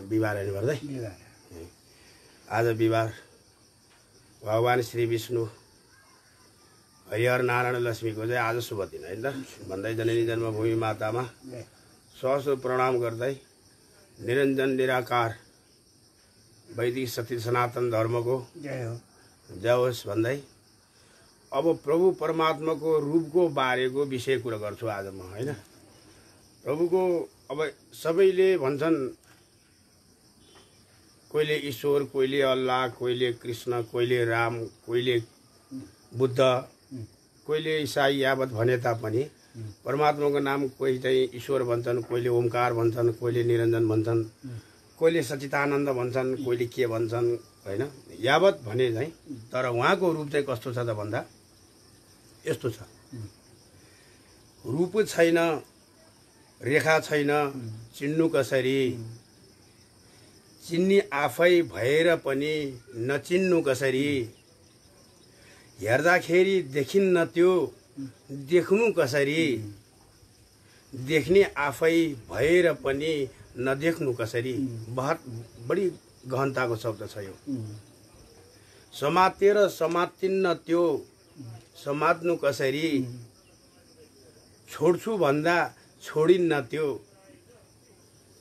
बिहिबार हेर्नु पर्दै आज बिहिबार भगवान श्री विष्णु हरिहर नारायण लक्ष्मीको चाहिँ आज शुभ दिन होइन त भन्दै जननी जन्मभूमि मातामा सहस्र प्रणाम गर्दै निरञ्जन निराकार वैदिक सत्य सनातन धर्मको जय होस् भन्दै अब प्रभु परमात्माको रूपको बारेको विषय कुरा गर्छु आज म हैन। प्रभुको अब सबैले भन्छन् कोहीले ईश्वर, कोहीले अल्लाह, कोहीले कृष्ण, कोहीले राम, कोहीले बुद्ध, कोहीले ईसाई यावत भने तापनि परमात्माको नाम कोही चाहिँ ईश्वर भन्छन्, कोहीले ओमकार भन्छन्, कोहीले निरञ्जन भन्छन्, कोहीले सच्चिदानन्द भन्छन्, कोहीले के भन्छन् हैन। यावत भने चाहिँ तर उहाँको रूप चाहिँ कस्तो छ त भन्दा यस्तो छ। रूप छैन, रेखा छैन, चिन्नु कसरी, चिन्नी आफै भएर पनि नचिन्नु कसरी, हेर्दाखेरि देखिन्न त्यो देख्नु कसरी, देख्ने आफै भएर पनि नदेख्नु कसरी। बहुत बढी गहनताको शब्द छ यो। समातेर समातिन्न त्यो समात्नु कसरी, छोड्छु भन्दा छोडिन्न त्यो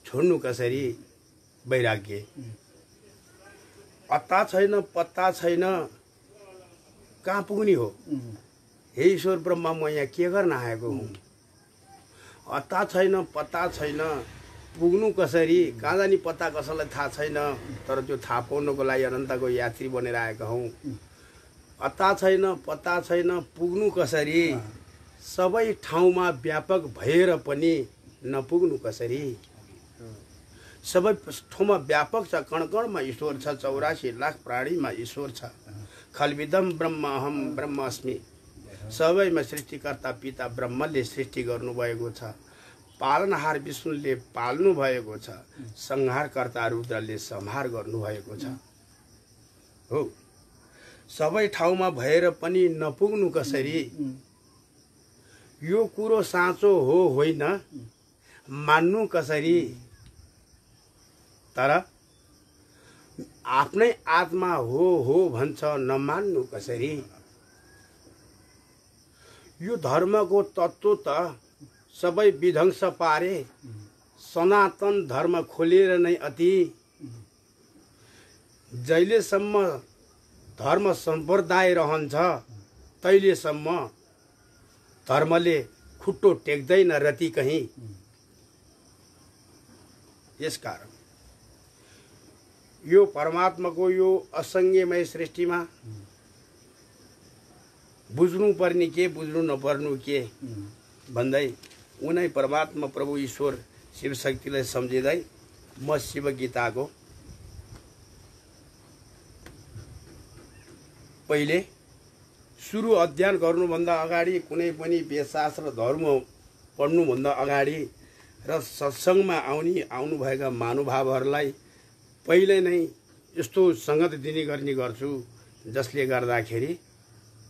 छोड्नु कसरी। वैराग्य अत्ता छैन, पत्ता छैन, कहाँ पुग्ने हो। हे ईश्वर ब्रह्मा, म यहाँ के गर्न आएको हुँ। अत्ता छैन, पत्ता छैन, पुग्नु कसरी। कहाँ जाने पत्ता कसैलाई थाहा छैन, तर त्यो थाहा पाउनको लागि अनन्तको यात्री बनेर आएका हौँ। अत्ता छैन, पत्ता छैन, पुग्नु कसरी। सबै ठाउँमा व्यापक भएर पनि नपुग्नु कसरी। सबै ठाउँमा व्यापक छ, कणकणमा ईश्वर छ, 84 लाख प्राणीमा ईश्वर छ। खल्विदम ब्रह्म अहम ब्रह्मास्मि, सबैमा सृष्टिकर्ता पिता ब्रह्मले सृष्टि गर्नुभएको छ। पालनहार विष्णुले पाल्नु भएको छ, संहारकर्ता रुद्रले संहार गर्नुभएको छ। हो, सबै ठाउँमा भएर पनि नपुग्नु कसरी। यो कुरो साँचो हो होइन मान्नु कसरी। तर आफ्नै आत्मा हो भन्छ नमान्नु कसरी। यो धर्मको तत्त्व त सबै विध्वंस पारे, सनातन धर्म खोलेर नै अति। जहिलेसम्म धर्म सम्प्रदाय रहन्छ तहिलेसम्म धर्मले खुट्टो टेक्दैन रति कहीँ। यसकारण यो परमात्माको यो असंज्ञमय सृष्टिमा बुझ्नु पर्ने के, बुझ्नु नपर्नु के भन्दै उनै परमात्मा प्रभु ईश्वर शिव शक्तिलाई सम्झिँदै म शिव गीताको पहिले सुरु अध्ययन गर्नुभन्दा अगाडि, कुनै पनि वेदशास्त्र धर्म पढ्नुभन्दा अगाडि र सत्सङ्गमा आउनुभएका महानुभावहरूलाई पहिले नै यस्तो सङ्गत दिने गर्ने गर्छु, जसले गर्दाखेरि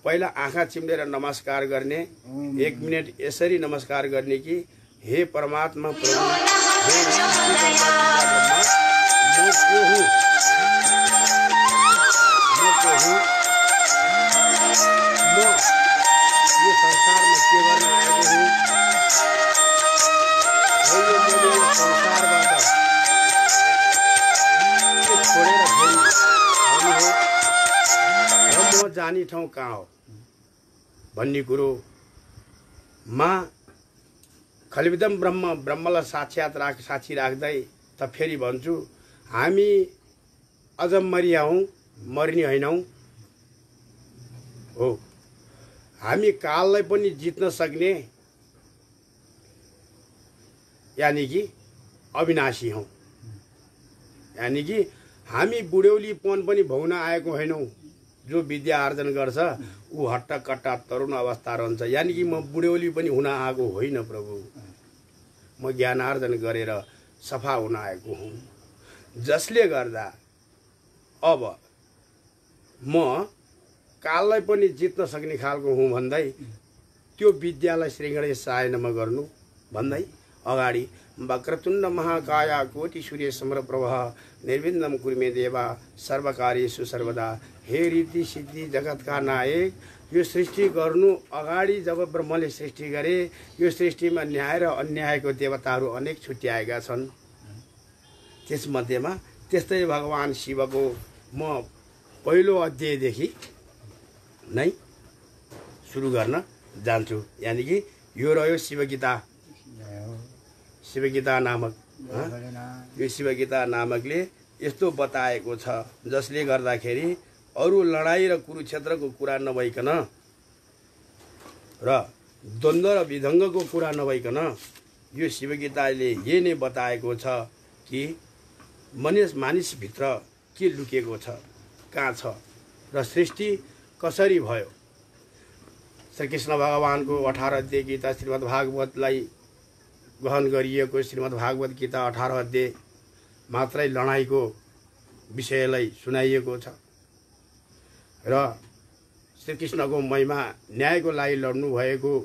पहिला आँखा चिम्लेर नमस्कार गर्ने, 1 मिनट यसरी नमस्कार गर्ने कि हे परमात्मा प्रभु, हे यो संसारमा के गर्न आएको हुँ। यो संसारबाट छोडेर फेरि आउनु हो र म जाने ठाउँ कहाँ हो भन्ने कुरो मा खल्विदम ब्रह्मलाई साक्षी राख्दै त फेरि भन्छु, हामी अझ मरिया हौँ, मर्ने होइनौँ। हो, हामी काललाई पनि जित्न सक्ने यानी कि अविनाशी हौँ। यानी कि हामी बुढ्यौलीपन पनि भोग्न आएको होइनौँ। जो विद्या आर्जन गर्छ ऊ हट्टाकट्टा तरुण अवस्था रहन्छ। यानी कि म बुढ्यौली पनि हुन आएको होइन प्रभु, म ज्ञान आर्जन गरेर सफा हुन आएको हुँ। जसले गर्दा अब म काललाई पनि जित्न सक्ने खालको हुँ भन्दै त्यो विद्यालाई श्रीगणेश सायनमा गर्नु भन्दै अगाडि वक्रतुण्ड महाकाया कोटि सूर्य समप्रभा निर्विघ्नं कुरु मे देवा सर्वकार्येषु सर्वदा। हे रिद्धि सिद्धि जगतका नायक, यो सृष्टि गर्नु अगाडि जब ब्रह्मले सृष्टि गरे यो सृष्टिमा न्याय र अन्यायको देवताहरू अनेक छुट्याएका छन्। त्यसमध्येमा त्यस्तै भगवान शिवको म पहिलो अध्यायदेखि नै सुरु गर्न जान्छु। यानि कि यो रह्यो शिवगीता, शिवगीता नामक। यो शिवगीता नामकले यस्तो बताएको छ जसले गर्दाखेरि अरू लडाई र कुरुक्षेत्रको कुरा नभइकन र द्वन्द्व र विधङ्गको कुरा नभइकन यो शिवगीताले यही नै बताएको छ कि मानिसभित्र के लुकेको छ, कहाँ छ र सृष्टि कसरी भयो। श्रीकृष्ण भगवानको 18 अध्याय गीता श्रीमद् भागवतलाई ग्रहण गरिएको श्रीमद् भागवत गीता 18 अध्याय मात्रै लडाईँको विषयलाई सुनाइएको छ र श्रीकृष्णको महिमा न्यायको लागि लड्नु भएको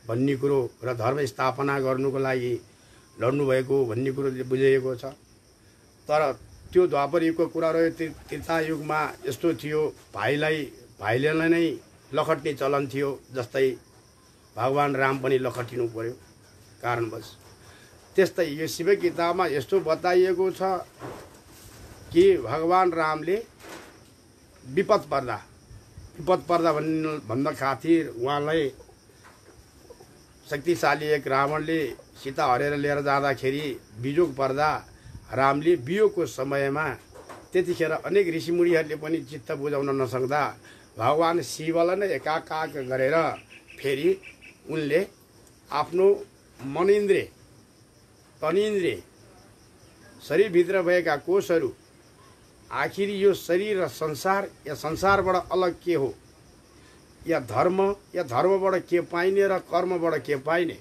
भन्ने कुरो र धर्म स्थापना गर्नुको लागि लड्नु भएको भन्ने कुरो बुझिएको छ। तर त्यो द्वापर युगको कुरा रह्यो। त्रेतायुगमा यस्तो थियो, भाइले नै लखट्ने चलन थियो। जस्तै भगवान राम पनि लखटिनु पर्यो कारणवश। त्यस्तै यो शिवगीतामा यस्तो बताइएको छ कि भगवान रामले विपद पर्दा भन्न खातिर उहाँलाई शक्तिशाली एक रावणले सीता हरेर लिएर जाँदाखेरि बिजोग पर्दा रामले बियोगको समयमा त्यतिखेर अनेक ऋषिमुनिहरूले पनि चित्त बुझाउन नसक्दा भगवान शिवलाई नै एकाकाक गरेर फेरि उनले आफ्नो मनेन्द्रिय तनेन्द्रिय शरीरभित्र भएका कोषहरू आखिर यो शरीर र संसार या संसारबाट अलग के हो, या धर्मबाट के पाइने र कर्मबाट के पाइने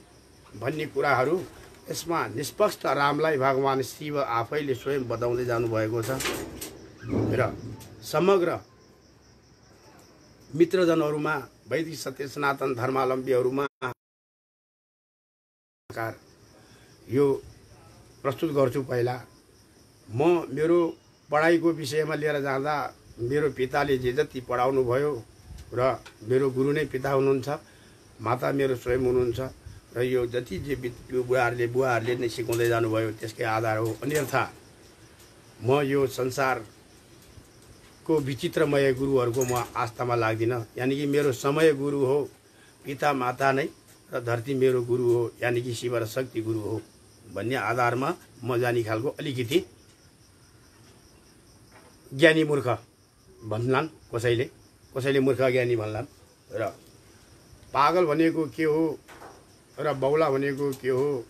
भन्ने कुराहरू यसमा निष्पष्ट रामलाई भगवान शिव आफैले स्वयं बताउँदै जानुभएको छ र समग्र मित्रजनहरूमा वैदिक सत्य सनातन धर्मावलम्बीहरूमा यो प्रस्तुत गर्छु। पहिला म मेरो पढाइको विषयमा लिएर जाँदा मेरो पिताले जे जति पढाउनु भयो र मेरो गुरु नै पिता हुनुहुन्छ, माता मेरो स्वयं हुनुहुन्छ र यो जति जे बुवाहरूले नै सिकाउँदै जानुभयो त्यसकै आधार हो। अन्यथा म यो संसारको विचित्रमय गुरुहरूको म आस्थामा लाग्दिनँ। यानि कि मेरो समय गुरु हो, पिता माता नै र धरती मेरो गुरु हो, यानि कि शिव र शक्ति गुरु हो भन्ने आधारमा म जानी खालको अलिकति ज्ञानी मूर्ख भन्लान्, कसैले मूर्ख ज्ञानी भन्लान्। र पागल भनेको के हो र बौला भनेको के हो,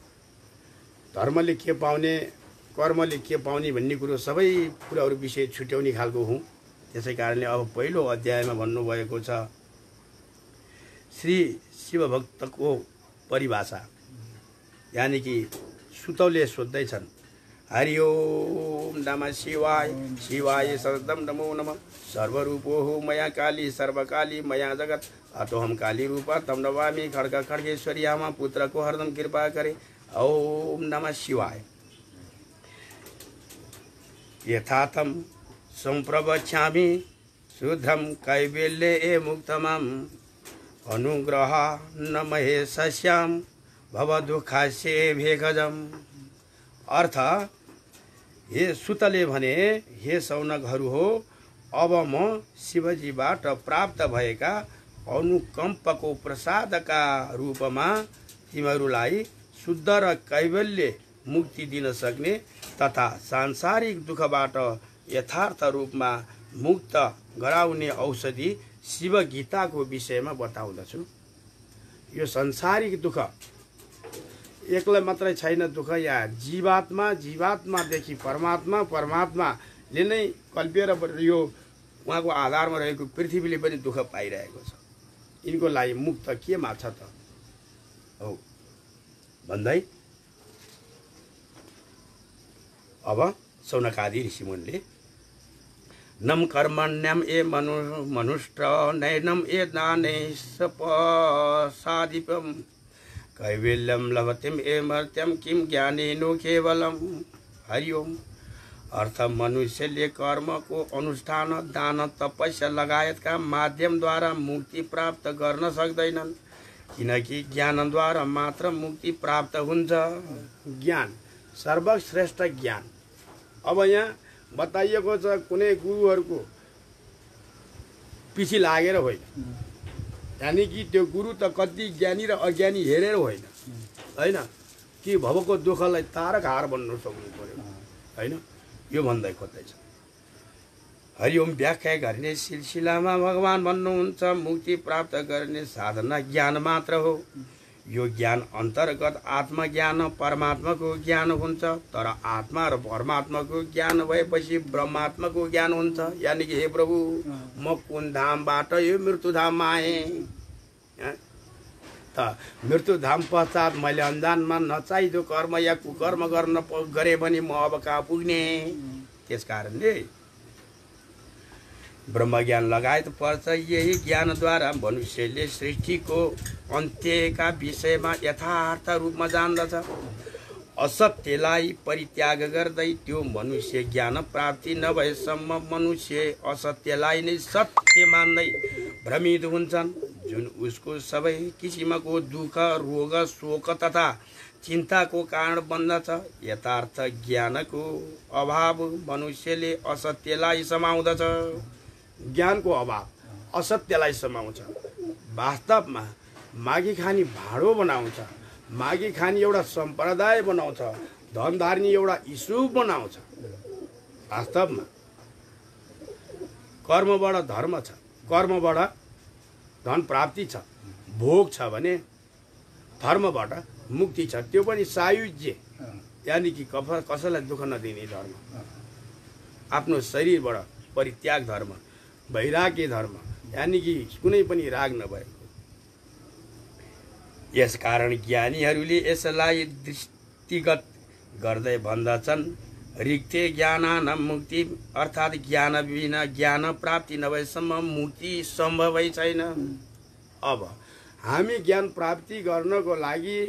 धर्मले के पाउने कर्मले के पाउने भन्ने कुरो सबै कुराहरू विषय छुट्याउने खालको हुँ। त्यसै कारणले अब पहिलो अध्यायमा भन्नुभएको छ श्री शिवभक्तको परिभाषा। यानि कि सुतौले सोध्दैछन्, हरि ओम नमः शिवाय, शिवाय सततम नमो नमः। सर्वरूपो हो मया काली, सर्वकाली मया जगत, अतोहम काली रूपा तम नमामि, खड्ग खड्गेश्वरी आमा पुत्र को हरदम कृपा करे। ओम नमः शिवाय। यथातम संप्रवक्ष्यामि शुद्धम कैवल्ये मुक्तमं, अनुग्रह न महेशस्याम भवदुःखास्ये भेगजम। अर्थ, हे सुतले भने, हे सौनकहरू हो, अब म शिवजीबाट प्राप्त भएका अनुकम्पको प्रसादका रूपमा तिमीहरूलाई शुद्ध र कैवल्य मुक्ति दिन सक्ने तथा सांसारिक दुःखबाट यथार्थ रूपमा मुक्त गराउने औषधि शिव गीताको विषयमा बताउँदछु। यो सांसारिक दुःख एकलाई मात्रै छैन दुःख, या जीवात्मादेखि परमात्माले नै कल्पिएर यो उहाँको आधारमा रहेको पृथ्वीले पनि दुःख पाइरहेको छ। यिनको लागि मुक्त केमा छ त हो भन्दै अब सौनकादि ऋषिमुनिले नम कर्मण्यम ए मनुष्ट नैनम ए दाने सपसादिपम कैवल्यम लभतेम एमर्त्यम किम ज्ञानेनो केवलम। हरिओम। अर्थ मनुष्यले कर्मको अनुष्ठान दान तपस्या लगायतका माध्यमद्वारा मुक्ति प्राप्त गर्न सक्दैनन्, किनकि ज्ञानद्वारा मात्र मुक्ति प्राप्त हुन्छ। ज्ञान सर्वश्रेष्ठ ज्ञान। अब यहाँ बताइएको छ कुनै गुरुहरूको पछि लागेर होइन, यानि कि त्यो गुरु त कति ज्ञानी र अज्ञानी हेरेर होइन, होइन कि भवको दुःखलाई तारक हार बन्नु सक्नु पर्यो, होइन यो भन्दै खोज्दैछ। हरिओम। व्याख्या गर्ने सिलसिलामा भगवान भन्नुहुन्छ मुक्ति प्राप्त गर्ने साधना ज्ञान मात्र हो। यो ज्ञान अन्तर्गत आत्मज्ञान परमात्माको ज्ञान हुन्छ, तर आत्मा र परमात्माको ज्ञान भएपछि ब्रह्मात्माको ज्ञान हुन्छ। यानि कि हे प्रभु म कुन धामबाट यो मृत्युधाममा आएँ त मृत्युधाम पश्चात मैले अन्जानमा नचाहिदो कर्म या कुकर्म गरे भने म अब कहाँ पुग्ने। त्यस कारणले ब्रह्मज्ञान लगायत पर्छ। यही ज्ञानद्वारा मनुष्यले सृष्टिको अन्त्यका विषयमा यथार्थ रूपमा जान्दछ। असत्यलाई परित्याग गर्दै त्यो मनुष्य ज्ञान प्राप्ति नभएसम्म मनुष्य असत्यलाई नै सत्य मान्दै भ्रमित हुन्छन्, जुन उसको सबै किसिमको दुःख रोग शोक तथा चिन्ताको कारण बन्दछ। यथार्थ ज्ञानको अभाव मनुष्यले असत्यलाई समाउँदछ। ज्ञानको अभाव असत्यलाई समाउँछ। वास्तवमा मागी खानी भाँडो बनाउँछ, मागी खानी एउटा सम्प्रदाय बनाउँछ, धनधार्नी एउटा इस्यु बनाउँछ। वास्तवमा कर्मबाट धर्म छ, कर्मबाट धन प्राप्ति छ, भोग छ भने धर्मबाट मुक्ति छ, त्यो पनि सायुज्य, यानि कि कसैलाई दुःख नदिने धर्म, आफ्नो शरीरबाट परित्याग धर्म, वैराग्य धर्म, यानि कि कुनै पनि राग नभएको। यसकारण ज्ञानीहरूले यसलाई दृष्टिगत गर्दै भन्दछन् रिक्ते ज्ञानानां मुक्ति, अर्थात् ज्ञान बिना ज्ञान प्राप्ति नभएसम्म मुक्ति सम्भवै छैन। अब हामी ज्ञान प्राप्ति गर्नको लागि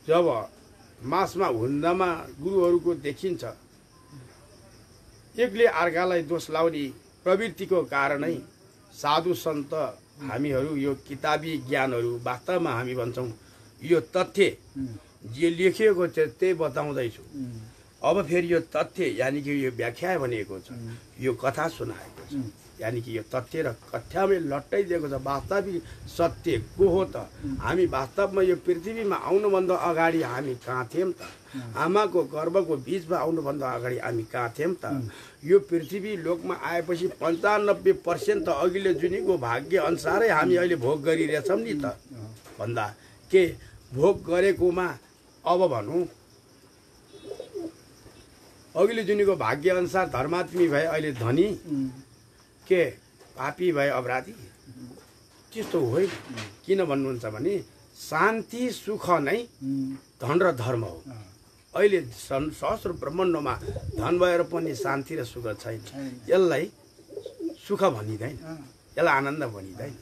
जब मासमा हुन्दामा गुरुहरूको देखिन्छ एकले अर्कालाई दोष लाउने प्रवृत्तिको कारणै साधु सन्त हामीहरू यो किताबी ज्ञानहरू वास्तवमा हामी भन्छौँ यो तथ्य जे लेखिएको छ त्यही बताउँदैछु। अब फेरि यो तथ्य यानि कि यो व्याख्या भनेको छ, यो कथा सुनाएको छ, यानि कि यो तथ्य र कथ्यामै लट्टाइदिएको छ। वास्तविक सत्य को हो त? हामी वास्तवमा यो पृथ्वीमा आउनुभन्दा अगाडि हामी कहाँ थियौँ त? आमाको गर्भको बीचमा आउनुभन्दा अगाडि हामी कहाँ थियौँ त? यो पृथ्वी लोकमा आएपछि 95% त अघिल्लो जुनीको भाग्य अनुसारै हामी अहिले भोग गरिरहेछौँ नि त। भन्दा के भोग गरेकोमा अब भनौँ अघिल्लो जुनीको भाग्य अनुसार धर्मात्मी भए अहिले धनी, के पापी भए अपराधी? त्यस्तो होइन। किन भन्नुहुन्छ भने शान्ति सुख नै धन र धर्म हो। अहिले सहस्र ब्रह्माण्डमा धन भएर पनि शान्ति र सुख छैन, यसलाई सुख भनिँदैन, यसलाई आनन्द भनिँदैन।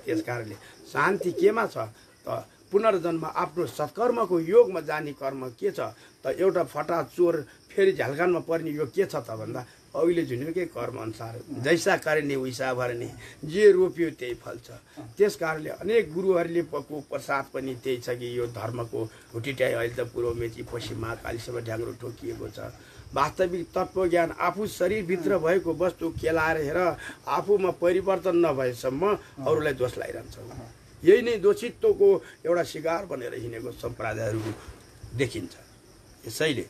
त्यस कारणले शान्ति केमा छ त? पुनर्जन्म आफ्नो सत्कर्मको योगमा जाने कर्म के छ त? एउटा फटा चोर फेरि झ्यालखानमा पर्ने यो के छ त भन्दा अहिले जुनकै कर्म अनुसार जैसा करने वैसा भर्ने, जे रोप्यो त्यही फल्छ। त्यस कारणले अनेक गुरुहरूले पको प्रसाद पनि त्यही छ कि यो धर्मको हुटिट्याइ अहिले त पूर्व मेची पश्चिम महाकालीसम्म ढ्याङ्ग्रो ठोकिएको छ। वास्तविक तत्त्वज्ञान आफू शरीरभित्र भएको वस्तु केलाएर हेर, आफूमा परिवर्तन नभएसम्म अरूलाई दोष लगाइरहन्छ। यही नै दोषित्वको एउटा शिकार बनेर हिँडेको सम्प्रदायहरू देखिन्छ। यसैले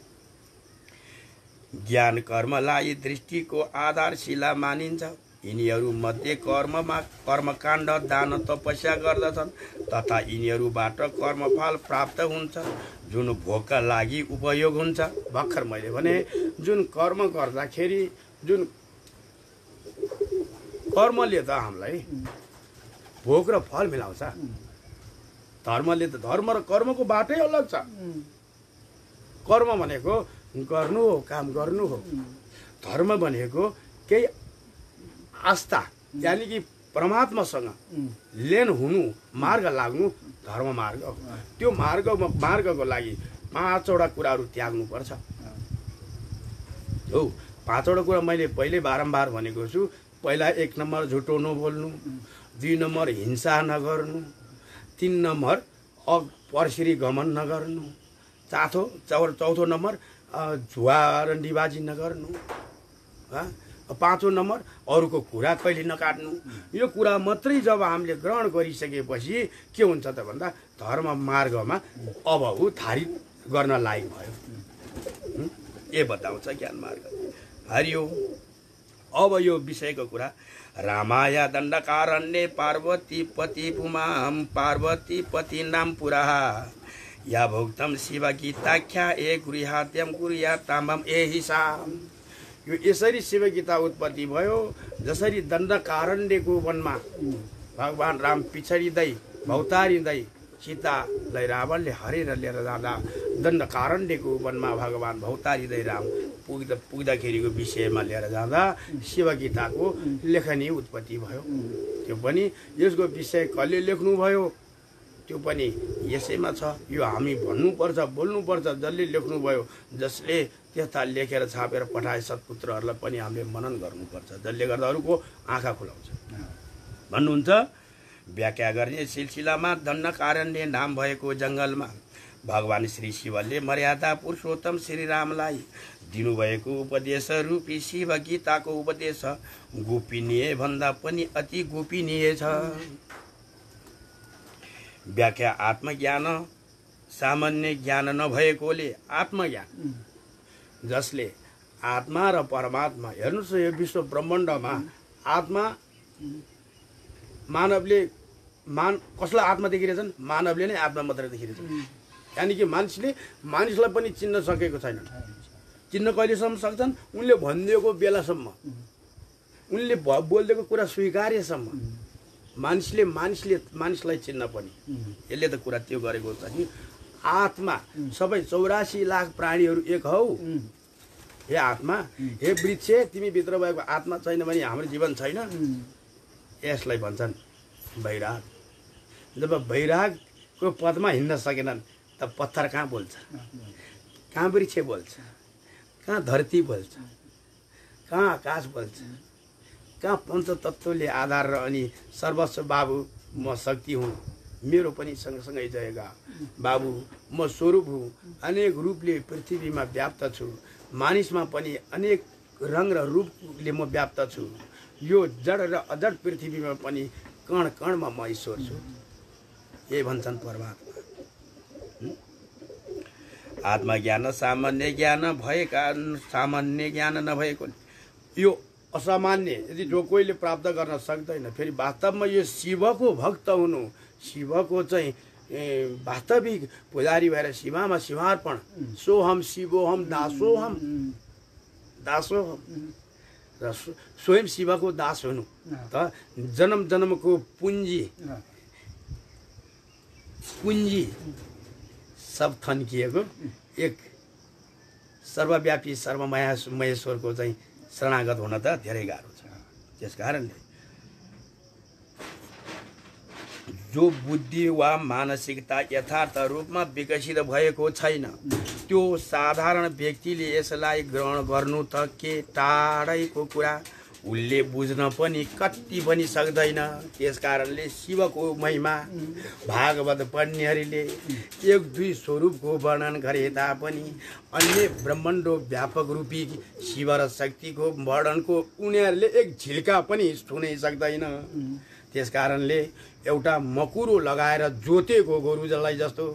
ज्ञान कर्मलाई दृष्टिको आधारशिला मानिन्छ। यिनीहरू मध्ये कर्मकाण्ड दान तपस्या गर्दछन् तथा यिनीहरूबाट कर्मफल प्राप्त हुन्छ जुन भोगका लागि उपयोग हुन्छ। भर्खर मैले भने जुन कर्म गर्दाखेरि जुन कर्मले त हामीलाई भोग र फल मिलाउँछ, धर्मले त धर्म र कर्मको बाटै अलग छ। कर्म भनेको गर्नु हो, काम गर्नु हो। धर्म भनेको केही आस्था, यानि कि परमात्मासँग लेन हुनु मार्ग लाग्नु धर्म मार्ग हो। त्यो मार्गको लागि 5वटा कुराहरू त्याग्नुपर्छ हो। 5वटा कुरा मैले पहिले बारम्बार भनेको छु। पहिला 1 नम्बर झुटो नबोल्नु, 2 नम्बर हिंसा नगर्नु, 3 नम्बर परश्री गमन नगर्नु, चौथो नम्बर जुवा रन्डीबाजी नगर्नु, 5औं नम्बर अरूको कुरा कहिले नकाट्नु। यो कुरा मात्रै जब हामीले ग्रहण गरिसकेपछि के हुन्छ त भन्दा धर्म मार्गमा अब ऊ धारित गर्न लायक भयो। ए बताउँछ ज्ञान मार्ग। हरिओम। अब यो विषयको कुरा रामाय दण्डकारण्ये पार्वती पति पुमां पार्वती पति नाम पुरा या भोक्तम शिव गीताख्या ए गृहात्यम कुर्या ताम्बम ए हिसाम। यो यसरी शिव गीता उत्पत्ति भयो। जसरी दण्डकारण्यको वनमा भगवान राम पिछडिँदै भौतारिँदै सीतालाई रावणले हरेर लिएर जाँदा दण्डकारण्यको वनमा भगवान भौतारिँदै राम पुग्दाखेरिको विषयमा लिएर जाँदा शिव गीताको लेखनी उत्पत्ति भयो। त्यो पनि यसको विषय कसले लेख्नुभयो त्यो पनि यसैमा छ। यो हामी भन्नुपर्छ, बोल्नुपर्छ। जसले लेख्नुभयो, जसले त्यस्ता लेखेर छापेर पठाए सत्पुत्रहरूलाई पनि हामीले मनन गर्नुपर्छ। जसले गर्दा अरूको आँखा खुलाउँछ भन्नुहुन्छ। व्याख्या गर्ने सिलसिलामा दण्डकारण्य नाम भएको जङ्गलमा भगवान श्री शिवले मर्यादा पुरुषोत्तम श्री रामलाई दिनुभएको उपदेश रूपी शिव गीताको उपदेश गोपनीय भन्दा पनि अति गोपनीय छ। व्याख्या आत्मज्ञान सामान्य ज्ञान नभएकोले आत्मज्ञान जसले आत्मा र परमात्मा हेर्नुहोस् यो विश्व ब्रह्माण्डमा आत्मा मानवले कसलाई आत्मा देखिरहेछन्? मानवले नै आत्मा मात्रै देखिरहेछन्। यानि कि मानिसलाई पनि चिन्न सकेको छैनन्। चिन्न कहिलेसम्म सक्छन्? उनले भनिदिएको बेलासम्म, उनले बोलिदिएको कुरा स्वीकार्यसम्म मानिसलाई चिन्न पनि। यसले त कुरा त्यो गरेको छ कि आत्मा सबै 84 लाख प्राणीहरू एक हौ। हे आत्मा, हे वृक्ष, तिमी भित्र भएको आत्मा छैन भने हाम्रो जीवन छैन। यसलाई भन्छन् वैराग। जब वैरागको पदमा हिँड्न सकेनन् त पत्थर कहाँ बोल्छ? कहाँ वृक्ष बोल्छ? कहाँ धरती बोल्छ? कहाँ आकाश बोल्छ? कहाँ पञ्चतत्त्वले आधार र अनि सर्वस्व बाबु म शक्ति हुँ, मेरो पनि सँगसँगै जयगा बाबु म स्वरूप हुँ, अनेक रूपले पृथ्वीमा व्याप्त छु, मानिसमा पनि अनेक रङ र रूपले म व्याप्त छु, यो जड र अजड पृथ्वीमा पनि कण कणमा म ईश्वर छु। यही भन्छन् परमात्मा। आत्मज्ञान सामान्य ज्ञान भएका सामान्य ज्ञान नभएको यो असामान्य यदि जो कोहीले प्राप्त गर्न सक्दैन। फेरि वास्तवमा यो शिवको भक्त हुनु, शिवको चाहिँ वास्तविक पुजारी भएर शिवमा शिवार्पण सोहम शिवोहम दासोहम दासोहम र स्वयं शिवको दास हुनु त जन्म जन्मको पुँजी सब थन्किएको एक सर्वव्यापी सर्वमहेश्वरको चाहिँ शरणागत हुन त धेरै गाह्रो छ। त्यस कारणले जो बुद्धि वा मानसिकता यथार्थ रूपमा विकसित भएको छैन त्यो साधारण व्यक्तिले यसलाई ग्रहण गर्नु त के टाढैको कुरा, उसले बुझ्न पनि कति पनि सक्दैन। त्यस कारणले शिवको महिमा भागवत पढ्नेहरूले 1-2 स्वरूपको वर्णन गरे तापनि अन्य ब्रह्माण्डो व्यापक रूपी शिव र शक्तिको वर्णनको उनीहरूले एक झिल्का पनि सुनै सक्दैन। त्यस कारणले एउटा मकुरो लगाएर जोतेको गोरु जसलाई जस्तो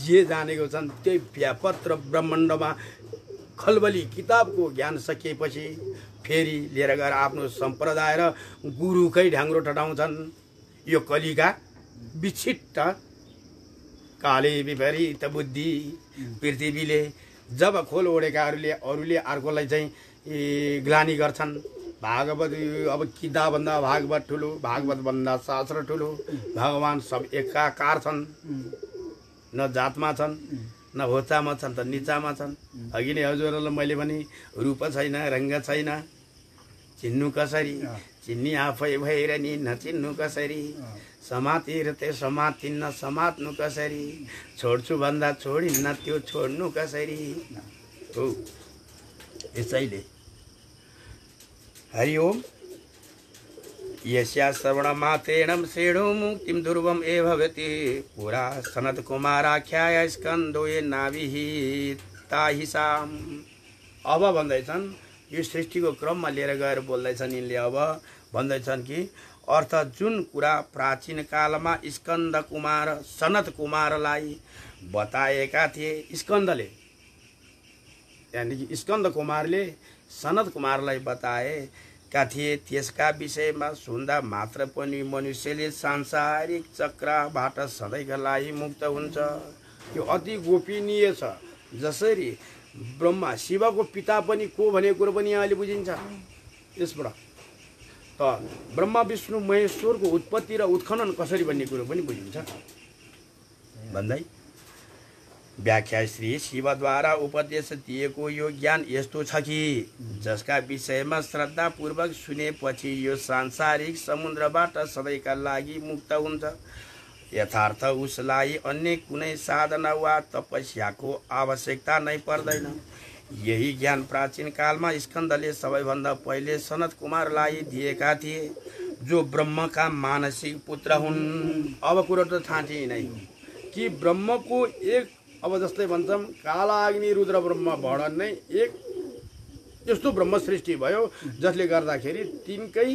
जे जानेको छन् त्यही व्यापक र ब्रह्माण्डमा खलबली किताबको ज्ञान सकिएपछि फेरि लिएर गएर आफ्नो सम्प्रदाय र गुरुकै ढ्याङ्ग्रो टटाउँछन्। यो कलिका विचित्र काले विपरीत बुद्धि पृथ्वीले जब खोल ओढेकाहरूले अरूले अर्कोलाई चाहिँ ग्लानी गर्छन्। भागवत अब किताबभन्दा भागवत ठुलो, भागवतभन्दा शास्त्र ठुलो। भगवान सब एकाकार छन्, न जातमा छन् न होचामा छन् त निचामा छन्। अघि नै हजुरहरूलाई मैले भने रूप छैन, रङ्ग छैन, चिन्नु कसरी? चिन्नी आफै भएर नि नचिन्नु कसरी, समातेर त्यो समातिन्न समात्नु कसरी, छोड्छु भन्दा छोडिन्न त्यो छोड्नु कसरी हो। यसैले हरि ओम यस्या श्रवणमात्रेण श्रेणो मुक्तिं दुर्वम ए भवति पुरा सनत कुमाराख्याय स्कन्दो ये नाभिहिताहिसाम। अब भन्दैछन् यो सृष्टिको क्रममा लिएर गएर बोल्दैछन् यिनले। अब भन्दैछन् कि अर्थ जुन कुरा प्राचीन कालमा स्कन्द कुमार सनत कुमारलाई बताएका थिए, स्कन्दले यानी कि स्कन्द कुमारले सनत कुमारलाई बताएका थिए, त्यसका विषयमा सुन्दा मात्र पनि मनुष्यले सांसारिक चक्रबाट सधैँका लागि मुक्त हुन्छ। यो अति गोपनीय छ। जसरी ब्रह्मा शिवको पिता पनि को भनेको कुरो पनि यहाँले बुझिन्छ यसबाट। त ब्रह्मा विष्णु महेश्वरको उत्पत्ति र उत्खनन कसरी भन्ने कुरो पनि बुझिन्छ भन्दै व्याख्या श्री शिवद्वारा उपदेश दिएको यो ज्ञान यस्तो छ कि जसका विषयमा श्रद्धापूर्वक सुनेपछि यो सांसारिक समुद्रबाट सधैँका लागि मुक्त हुन्छ। यथार्थ उसलाई अन्य कुनै साधना वा तपस्याको आवश्यकता नै पर्दैन। यही ज्ञान प्राचीन कालमा स्कन्दले सबैभन्दा पहिले सनत कुमारलाई दिएका थिए, जो ब्रह्मका मानसिक पुत्र हुन्। अब कुरो त थाँची नै कि ब्रह्मको एक, अब जस्तै भन्छौँ कालाग्नि रुद्र ब्रह्मबाट नै एक यस्तो ब्रह्म सृष्टि भयो जसले गर्दाखेरि तिनकै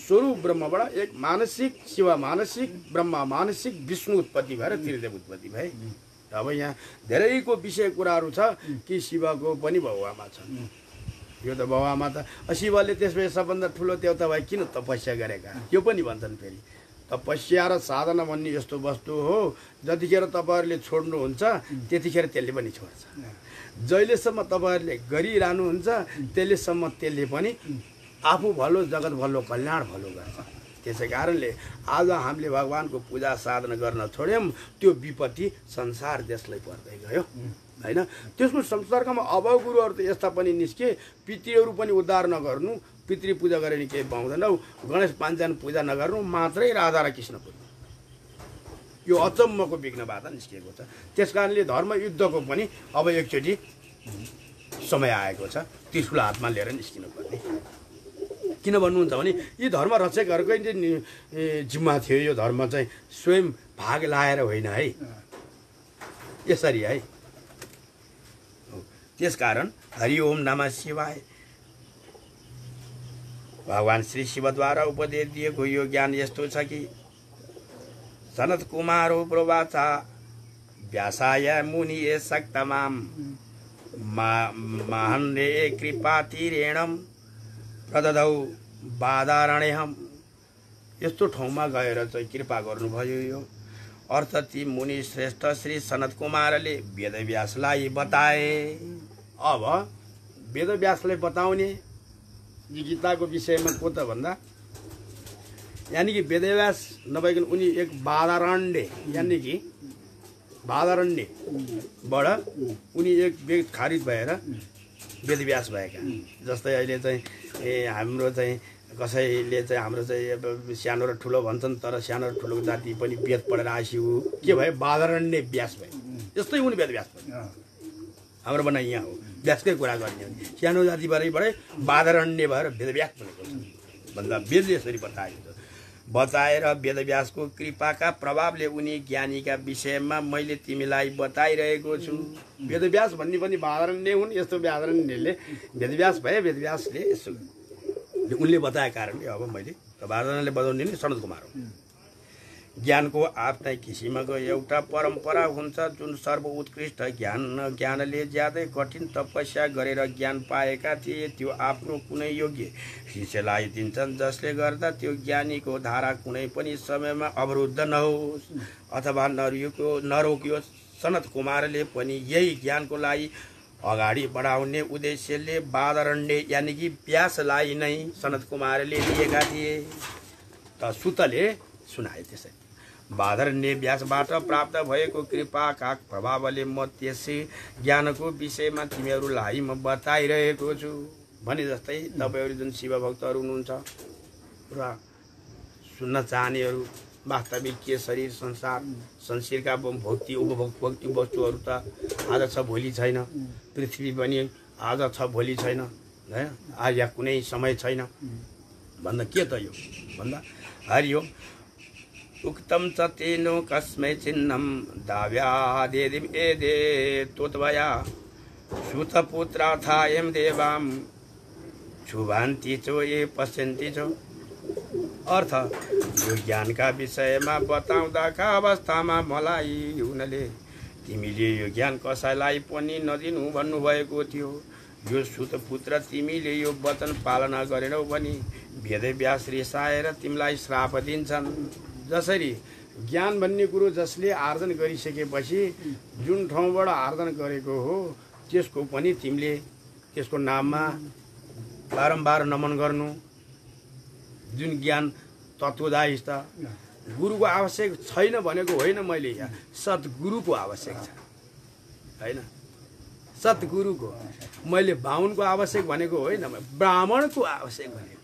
स्वरूप ब्रह्मबाट एक मानसिक शिव मानसिक ब्रह्मा मानसिक विष्णु उत्पत्ति भएर त्रिदेव उत्पत्ति भए। अब यहाँ धेरैको विषय कुराहरू छ कि शिवको पनि बाबुआमा छ। यो त बाबुआमा त शिवले त्यसपछि सबभन्दा ठुलो देवता भए किन तपस्या गरेका, यो पनि भन्छन्। फेरि तपस्या र साधना भन्ने यस्तो वस्तु हो, जतिखेर तपाईँहरूले छोड्नुहुन्छ त्यतिखेर त्यसले पनि छोड्छ। जहिलेसम्म तपाईँहरूले गरिरहनुहुन्छ त्यसलेसम्म त्यसले पनि आफू भलो जगत भलो कल्याण भलो गर्छ। त्यसै कारणले आज हामीले भगवानको पूजा साधना गर्न छोड्यौँ, त्यो विपत्ति संसार देशलाई पर्दै गयो हैन। त्यसको संसारकामा अभाव गुरुहरू त यस्ता पनि निस्के, पितृहरू पनि उद्धार नगर्नु, पितृ पूजा गरेर नि केही पाउँदैनौ, गणेश पाञ्चान पूजा नगर्नु, मात्रै राधा र कृष्ण पूजा। यो अचम्मको विघ्न बाधा निस्किएको छ। त्यसकारणले धर्म युद्धको पनि अब एकचोटि समय आएको छ, त्रिशूल हातमा लिएर निस्किनु पर्ने। किन भन्नुहुन्छ भने यी धर्म रचकहरूकै जिम्मा थियो। यो धर्म चाहिँ स्वयं भाग लाएर होइन है, यसरी है। त्यसकारण हरि ओम नमः शिवाय। भगवान श्री शिवद्वारा उपदेश दिएको यो ज्ञान यस्तो छ कि सनत कुमारो प्रवाचा व्यासाय मुनिये सक्तमाम महन्ने कृपातिरेणम प्रददौ बाधारणेहम। यस्तो ठाउँमा गएर चाहिँ कृपा गर्नुभयो। यो अर्थ ती मुनि श्रेष्ठ श्री सनत कुमारले वेदव्यासलाई बताए। अब वेदव्यासलाई बताउने गीताको विषयमा को त भन्दा यानी कि वेदव्यास नभइकन उनी एक बाधारण्य यानी कि बाधारण्यबाट उनी एक व्यक्ति खारिज भएर वेदव्यास भएका। जस्तै अहिले चाहिँ हाम्रो चाहिँ कसैले चाहिँ हाम्रो चाहिँ सानो र ठुलो भन्छन्, तर सानो र ठुलो जाति पनि वेद पढेर आइसिउ के भयो बाधारण्य व्यास भयो। जस्तै उनी वेदव्यास भयो। हाम्रो भनाइ यहाँ हो, व्यासकै कुरा गर्ने हो। सानो जातिबाटै बाधारण्य भएर वेदव्यास बनेको छ भन्दा वेदले यसरी बताएको छ। बताएर वेदव्यासको कृपाका प्रभावले उनी ज्ञानीका विषयमा मैले तिमीलाई बताइरहेको छु। वेदव्यास भन्ने पनि बाधारण्य हुन्। यस्तो बाधारण्यले वेदव्यास भए, वेदव्यासले यसो उनले बताएको कारणले अब मैले बाधारण्यले बताउने नि सनत कुमार हो। ज्ञानको आफ्नै किसिमको एउटा परम्परा हुन्छ, जुन सर्वोत्कृष्ट ज्ञानले ज्यादै कठिन तपस्या गरेर ज्ञान पाएका थिए त्यो आफ्नो कुनै योग्य शिष्यलाई दिन्छन्, जसले गर्दा त्यो ज्ञानीको धारा कुनै पनि समयमा अवरुद्ध नहोस् अथवा नरोकियोस्। सनत कुमारले पनि यही ज्ञानको लागि अगाडि बढाउने उद्देश्यले बाधारण्य यानी कि व्यासलाई नै सनत कुमारले लिएका थिए। त सुतले सुनाए त्यसै बाधारण्य व्यासबाट प्राप्त भएको कृपाका प्रभावले म त्यसै ज्ञानको विषयमा तिमीहरूलाई म बताइरहेको छु। भने जस्तै तपाईँहरू जुन शिव भक्तहरू हुनुहुन्छ कुरा सुन्न चाहनेहरू वास्तविक के शरीर संसार संसारका भोक्ति उपभोक्ति वस्तुहरू त आज छ भोलि छैन, पृथ्वी पनि आज छ भोलि छैन हैन, आज या कुनै समय छैन भन्दा के त यो भन्दा हरियो उक्तम च तेनो कस्मै चिन्नम दाव्यादेदिम एदे तोतवया सुतपुत्रार्थायम देवाम छुभान्ति चो ये पश्यन्ति चो। अर्थ यो ज्ञानका विषयमा बताउँदाका अवस्थामा मलाई हुनले तिमीले यो ज्ञान कसैलाई पनि नदिनु भन्नुभएको थियो। यो सुतपुत्र तिमीले यो वचन पालना गरेनौ भने वेदव्यास रिसाएर तिमीलाई श्राप दिन्छन्। जसरी ज्ञान भन्ने कुरो जसले आर्जन गरिसकेपछि जुन ठाउँबाट आर्जन गरेको हो त्यसको पनि तिमीले त्यसको नाममा बारम्बार नमन गर्नु। जुन ज्ञान तत्त्वदायी त गुरुको आवश्यक छैन भनेको होइन, मैले यहाँ सद्गुरुको आवश्यक छ हैन, सद्गुरुको। मैले बाहुनको आवश्यक भनेको होइन, ब्राह्मणको आवश्यक भनेको।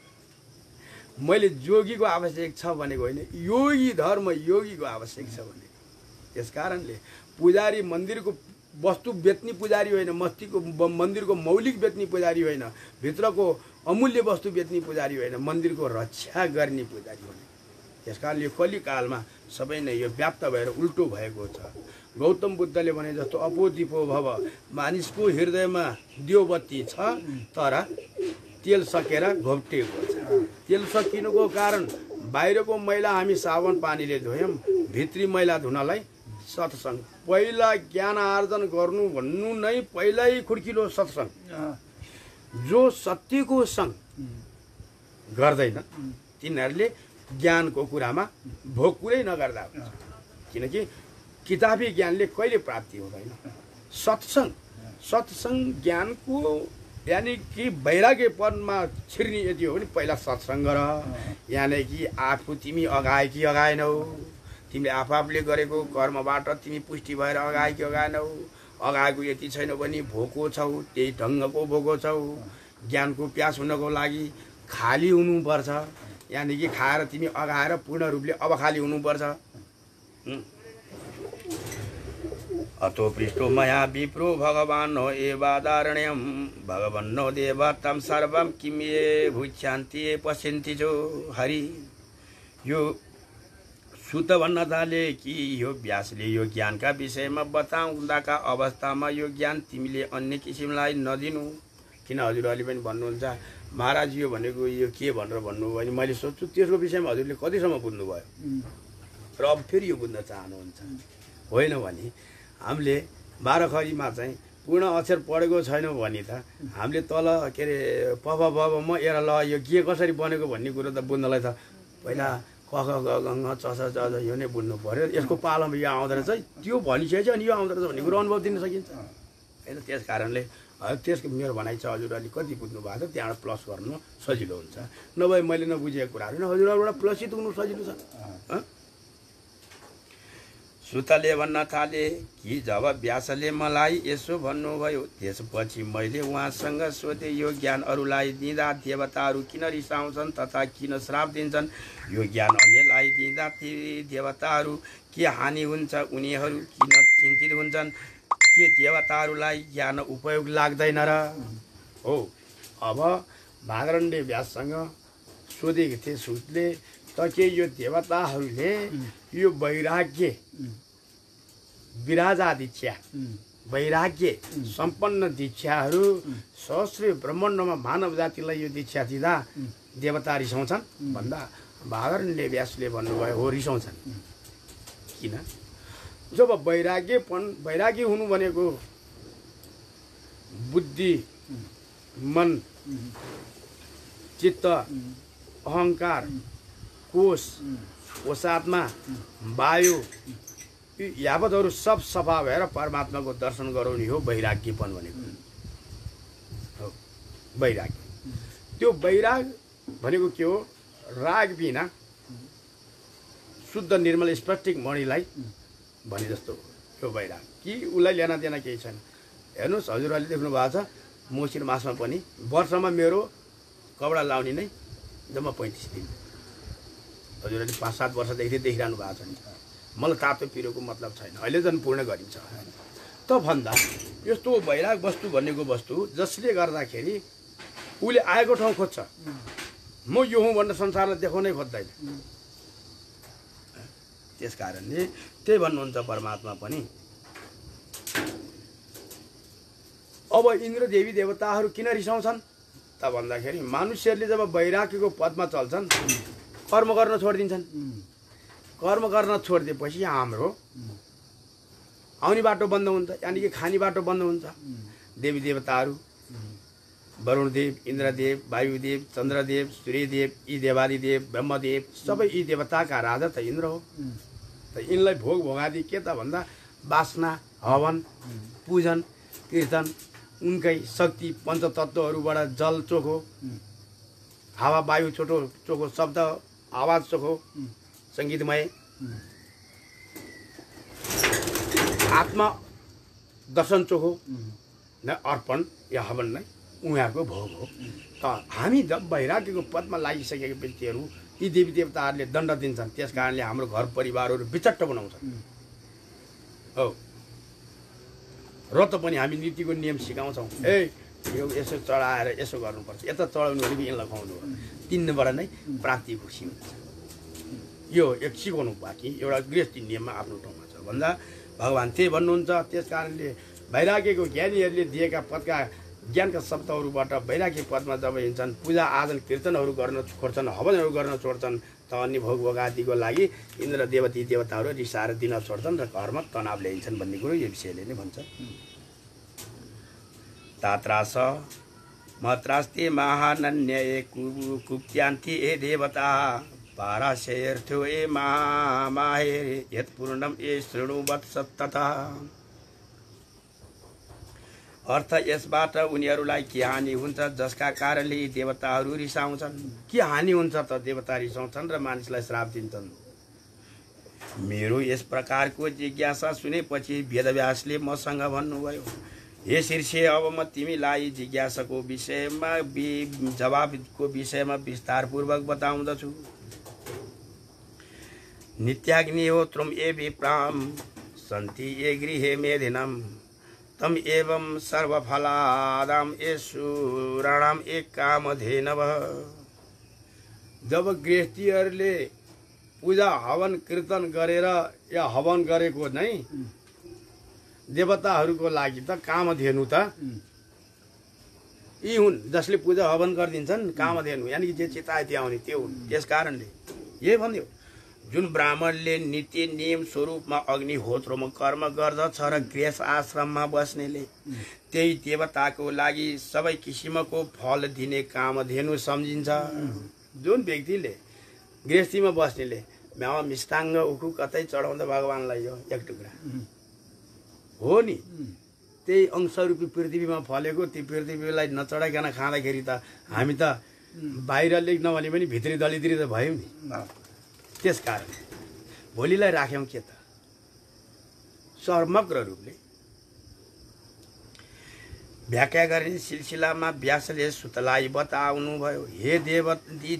मैले जोगीको आवश्यक छ भनेको होइन, योगी धर्म योगीको आवश्यक छ भनेको। त्यस कारणले पुजारी मन्दिरको वस्तु बेच्ने पुजारी होइन, मन्दिरको मौलिक बेच्ने पुजारी होइन, भित्रको अमूल्य वस्तु बेच्ने पुजारी होइन, मन्दिरको रक्षा गर्ने पुजारी हो। त्यस कारणले यो कलिकालमा सबै नै यो व्याप्त भएर उल्टो भएको छ। गौतम बुद्धले भने जस्तो अपोदिपो भव, मानिसको हृदयमा दियोबत्ती छ तर तेल सकेर घोप्टिएको छ। तेल सकिनुको कारण बाहिरको मैला हामी साबुन पानीले धोयौँ, भित्री मैला धुनलाई सत्सङ्ग। पहिला ज्ञान आर्जन गर्नु भन्नु नै पहिल्यै खुड्किलो सत्सङ्ग। जो सत्यको सङ्ग गर्दैन तिनीहरूले ज्ञानको कुरामा भोकुरै नगर्दा हुन्छ, किनकि किताबी ज्ञानले कहिले प्राप्ति हुँदैन। सत्सङ्ग ज्ञानको यानि कि वैराग्यपनमा छिर्ने यदि हो भने पहिला सत्सङ्ग गर। यानि कि आफू तिमी अगाए कि अगाएनौ, तिमीले आफूले गरेको कर्मबाट तिमी पुष्टि भएर अगाए कि अगाएनौ। अगाएको यति छैन भने भोको छौ, त्यही ढङ्गको भोको छौ। ज्ञानको प्यास हुनको लागि खाली हुनुपर्छ, यानि कि खाएर तिमी अगाएर पूर्ण रूपले अब खाली हुनुपर्छ। अतो पृष्ठो मया विप्रो भगवानो एवादारण्यम भगवन्नो देव तम सर्वम किम ये भुच्यांति पश्यन्ति जो। हरि यो सुत भन्न थाले कि यो व्यासले यो ज्ञानका विषयमा बताउँदाका अवस्थामा यो ज्ञान तिमीले अन्य किसिमलाई नदिनु। किन हजुरहरूले पनि भन्नुहुन्छ महाराज यो भनेको यो के भनेर भन्नुभयो भने मैले सोध्छु त्यसको विषयमा हजुरले कतिसम्म बुझ्नुभयो र अब फेरि यो बुझ्न चाहनुहुन्छ। होइन भने हामीले 12 खरीमा चाहिँ पूर्ण अक्षर पढेको छैनौँ भने त हामीले तल के अरे पप म एरा ल यो के कसरी बनेको भन्ने कुरो त बुझ्नलाई त पहिला क ख ग ग च छ ज यो नै बुझ्नु पर्यो। यसको पालामा यो आउँदो रहेछ, त्यो भनिसकेपछि अनि यो आउँदो रहेछ भन्ने कुरो अनुभव दिन सकिन्छ होइन। त्यस कारणले त्यसको मेरो भनाइ छ हजुरहरूले कति बुझ्नु भएको छ त्यहाँबाट प्लस गर्नु सजिलो हुन्छ। नभए मैले नबुझेको कुराहरू हजुरहरूबाट प्लसित हुनु सजिलो छ। सुतले भन्न थाले कि जब व्यासले मलाई यसो भन्नुभयो त्यसपछि मैले उहाँसँग सोधेँ यो ज्ञान अरूलाई दिँदा देवताहरू किन रिसाउँछन् तथा किन श्राप दिन्छन्? यो ज्ञान अन्यलाई दिँदा ती देवताहरू के हानि हुन्छ? उनीहरू किन चिन्तित हुन्छन्? के देवताहरूलाई ज्ञान उपयोग लाग्दैन र? हो अब भागरण्डे व्याससँग सोधेको थिए सुतले त के यो देवताहरूले यो वैराग्य विराजा दीक्षा वैराग्य सम्पन्न दीक्षाहरू सहस्र ब्रह्माण्डमा मानव जातिलाई यो दीक्षा दिँदा देवता रिसाउँछन् भन्दा भागरण्डे व्यासले भन्नुभयो हो रिसाउँछन्। किन? जब वैराग्य हुनु भनेको बुद्धि मन चित्त अहंकार कोषात्मा वायु यावतहरू सब सफा भएर परमात्माको दर्शन गराउने हो वैराग्यपन भनेको हो। वैराग्य त्यो वैराग भनेको के हो? राग बिना शुद्ध निर्मल स्फटिक मणिलाई भने जस्तो यो वैराग कि उसलाई लेना देना केही छैन। हेर्नुहोस् हजुरहरूले देख्नु भएको छ मसिर मासमा पनि वर्षमा मेरो कपडा लाउने नै जम्मा 35 दिन हजुरले 5-7 वर्षदेखि देखिरहनु भएको छ नि। मलाई तातो पिरोको मतलब छैन, अहिले झन् पूर्ण गरिन्छ। त भन्दा यस्तो वैराग वस्तु भनेको वस्तु जसले गर्दाखेरि उसले आएको ठाउँ खोज्छ। म यो हुँ भनेर संसारलाई देखाउनै खोज्दैन। त्यस कारणले त्यही भन्नुहुन्छ परमात्मा पनि। अब इन्द्र देवी देवताहरू किन रिसाउँछन् त भन्दाखेरि मनुष्यहरूले जब वैराग्यको पदमा चल्छन् कर्म गर्न छोडिदिन्छन्। कर्म गर्न छोडिदिएपछि हाम्रो आउने बाटो बन्द हुन्छ, यानि कि खाने बाटो बन्द हुन्छ। देवी देवताहरू वरुणदेव, इन्द्रदेव, वायुदेव, चन्द्रदेव, सूर्यदेव, यी देवादिदेव, ब्रह्मदेव सबै यी देवताका राजा त इन्द्र हो। त यिनलाई भोग भोगादि के त भन्दा वासना, हवन, पूजन, कीर्तन, उनकै शक्ति पञ्चतत्त्वहरूबाट जल चोखो, हावा वायु चोखो, शब्द आवाज चोखो, सङ्गीतमय, आत्मा दर्शन चोखो न अर्पण या हवन नै उहाँहरूको भोग हो। त हामी जब वैराग्यको पदमा लागिसकेका व्यक्तिहरू यी देवी देवताहरूले दण्ड दिन्छन्। त्यस कारणले हाम्रो घर परिवारहरू विचट्ट बनाउँछन्। हो र त पनि हामी नीतिको नियम सिकाउँछौँ। यो यसो चढाएर यसो गर्नुपर्छ, यता चढाउनु भने यिनलाई खुवाउनु हो, तिनबाट नै प्राप्ति खुसी हुन्छ। यो एक सिकाउनु बाँकी एउटा गृहस्थी नियममा आफ्नो ठाउँमा छ भन्दा भगवान् त्यही भन्नुहुन्छ। त्यस कारणले वैराग्यको ज्ञानीहरूले दिएका पदका ज्ञानका शब्दहरूबाट वैराग्य पदमा जब हिँड्छन्, पूजा आदन कीर्तनहरू गर्न छोड्छन्, हवनहरू गर्न छोड्छन्, त अन्य भोग भोगादिको लागि इन्द्र देवती देवताहरू रिसाएर दिन छोड्छन् र घरमा तनाव ल्याइन्छन् भन्ने कुरो यो विषयले नै भन्छ। तात्रास मत्रास्ते महानन्य कुप्त्यान्ति ए देवता पाराशेर्थ्यो ए माहे यत्पूर्णम ए शृणुवत् सत्तता। अर्थ यसबाट उनीहरूलाई के हानि हुन्छ जसका कारणले देवताहरू रिसाउँछन्। के हानि हुन्छ त देवता रिसाउँछन् र मानिसलाई श्राप दिन्छन्। मेरो यस प्रकारको जिज्ञासा सुनेपछि वेदव्यासले मसँग भन्नुभयो, हे शीर्षे अब म तिमीलाई जिज्ञासाको विषयमा जवाबको विषयमा विस्तारपूर्वक बताउँदछु। नित्याग्निहोत्रम ए विप्राम सन्ति ए गृहे मेधिनम तम एवं सर्वफलादाम ए सुराणाम एक कामधेनव। जब गृहस्थीहरूले पूजा हवन कीर्तन गरेर या हवन गरेको नै देवताहरूको लागि त कामधेनु त यी हुन् जसले पूजा हवन गरिदिन्छन्। कामधेनु यानि कि जे चिताएती आउने त्यो हुन्। त्यस कारणले यही भन्यो, जुन ब्राह्मणले नित्य नियम स्वरूपमा अग्निहोत्रमा कर्म गर्दछ र गृहस्थ आश्रममा बस्नेले त्यही देवताको लागि सबै किसिमको फल दिने कामधेनु सम्झिन्छ। जुन व्यक्तिले गृहस्थीमा बस्नेले मिष्टाङ्ग उखु कतै चढाउँदा भगवान्लाई यो एक टुक्रा हो नि, त्यही अंशरूपी पृथ्वीमा फलेको ती पृथ्वीलाई नचढाइकन खाँदाखेरि त हामी त बाहिरले नभने पनि भित्री दलिद्री त भयौँ नि। त्यस कारण भोलिलाई राख्यौँ के त समग्र रूपले व्याख्या गर्ने सिलसिलामा व्यासले सुतलाई बताउनु भयो, हे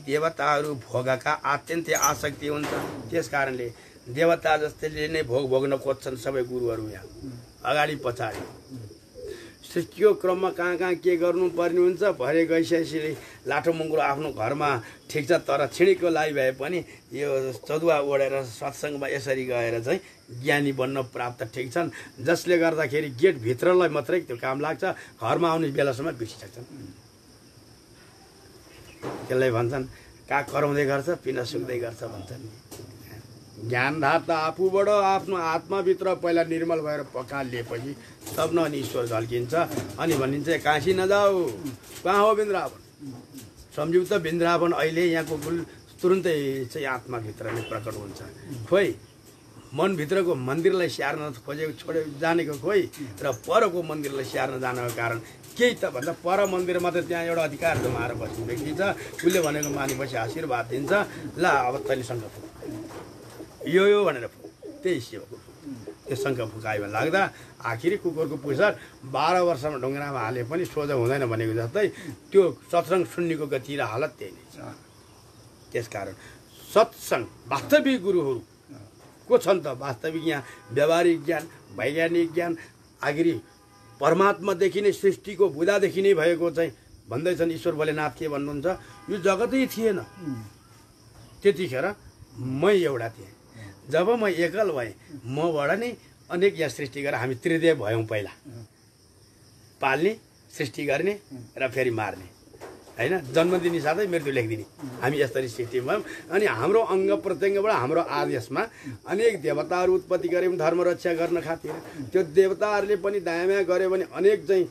देवताहरू भोगका अत्यन्तै आसक्ति हुन्छ। त्यस कारणले देवता जस्तैले नै भोग भोग्न खोज्छन् सबै गुरुहरू यहाँ अगाडि पछाडि। सृष्टिको क्रममा कहाँ कहाँ के गर्नुपर्ने हुन्छ भरे गइसकेपछि लाठो मुङ्ग्रो आफ्नो घरमा ठिक छ, तर छिडेको लागि भए पनि यो चदुवा ओढेर सत्सङ्गमा यसरी गएर चाहिँ ज्ञानी बन्न प्राप्त ठिक छन्। जसले गर्दाखेरि गेटभित्रलाई मात्रै त्यो काम लाग्छ, घरमा आउने बेलासम्म बिर्सिसक्छन्। त्यसलाई भन्छन् काग कराउँदै गर्छ पिना सुक्दै गर्छ भन्छन्। ज्ञानधार त आफूबाट आफ्नो आत्माभित्र पहिला निर्मल भएर पखालिएपछि तब न अनि ईश्वर झल्किन्छ। अनि भनिन्छ काशी नजाऊ, कहाँ हो वृन्दावन, सम्झिउ त वृन्दावन अहिले यहाँको कुल तुरुन्तै चाहिँ आत्माभित्र नै प्रकट हुन्छ। खोइ मनभित्रको मन्दिरलाई स्याहार्न खोजेको छोडे जानेको खोइ र परको मन्दिरलाई स्याहार्न जानको कारण केही त भन्दा पर मन्दिरमा त त्यहाँ एउटा अधिकार जमाएर बस्ने व्यक्ति छ, उसले भनेको मानेपछि आशीर्वाद दिन्छ। ल अब तैँले शङ्ख फुक यो भनेर त्यही सेवा त्यो शङ्ख फुकायो लाग्दा आखिरी कुकुरको पुच्छर 12 वर्षमा ढुङ्गामा हाले पनि सोझो हुँदैन भनेको जस्तै त्यो सत्सङ्ग सुन्नेको गति र हालत त्यही नै छ। त्यसकारण सत्संग वास्तविक गुरुहरू को छन् त? वास्तविक यहाँ व्यावहारिक ज्ञान, वैज्ञानिक ज्ञान, आखिरी परमात्मादेखि नै सृष्टिको बुदादेखि नै भएको चाहिँ भन्दैछन् ईश्वर भोलेनाथ के भन्नुहुन्छ, यो जगतै थिएन त्यतिखेर मै एउटा थिएँ। जब म एकल भएँ मबाट नै अनेक यहाँ सृष्टि गरेर हामी त्रिदेव भयौँ। पहिला पाल्ने, सृष्टि गर्ने र फेरि मार्ने, होइन? जन्म दिने साथै मृत्यु लेखिदिने हामी यसरी सृष्टि भयौँ। अनि हाम्रो अङ्ग प्रत्यङ्गबाट हाम्रो आदेशमा अनेक देवताहरू उत्पत्ति गऱ्यौँ धर्म रक्षा गर्न खातिर। त्यो देवताहरूले पनि दायाँ गऱ्यो भने अनेक चाहिँ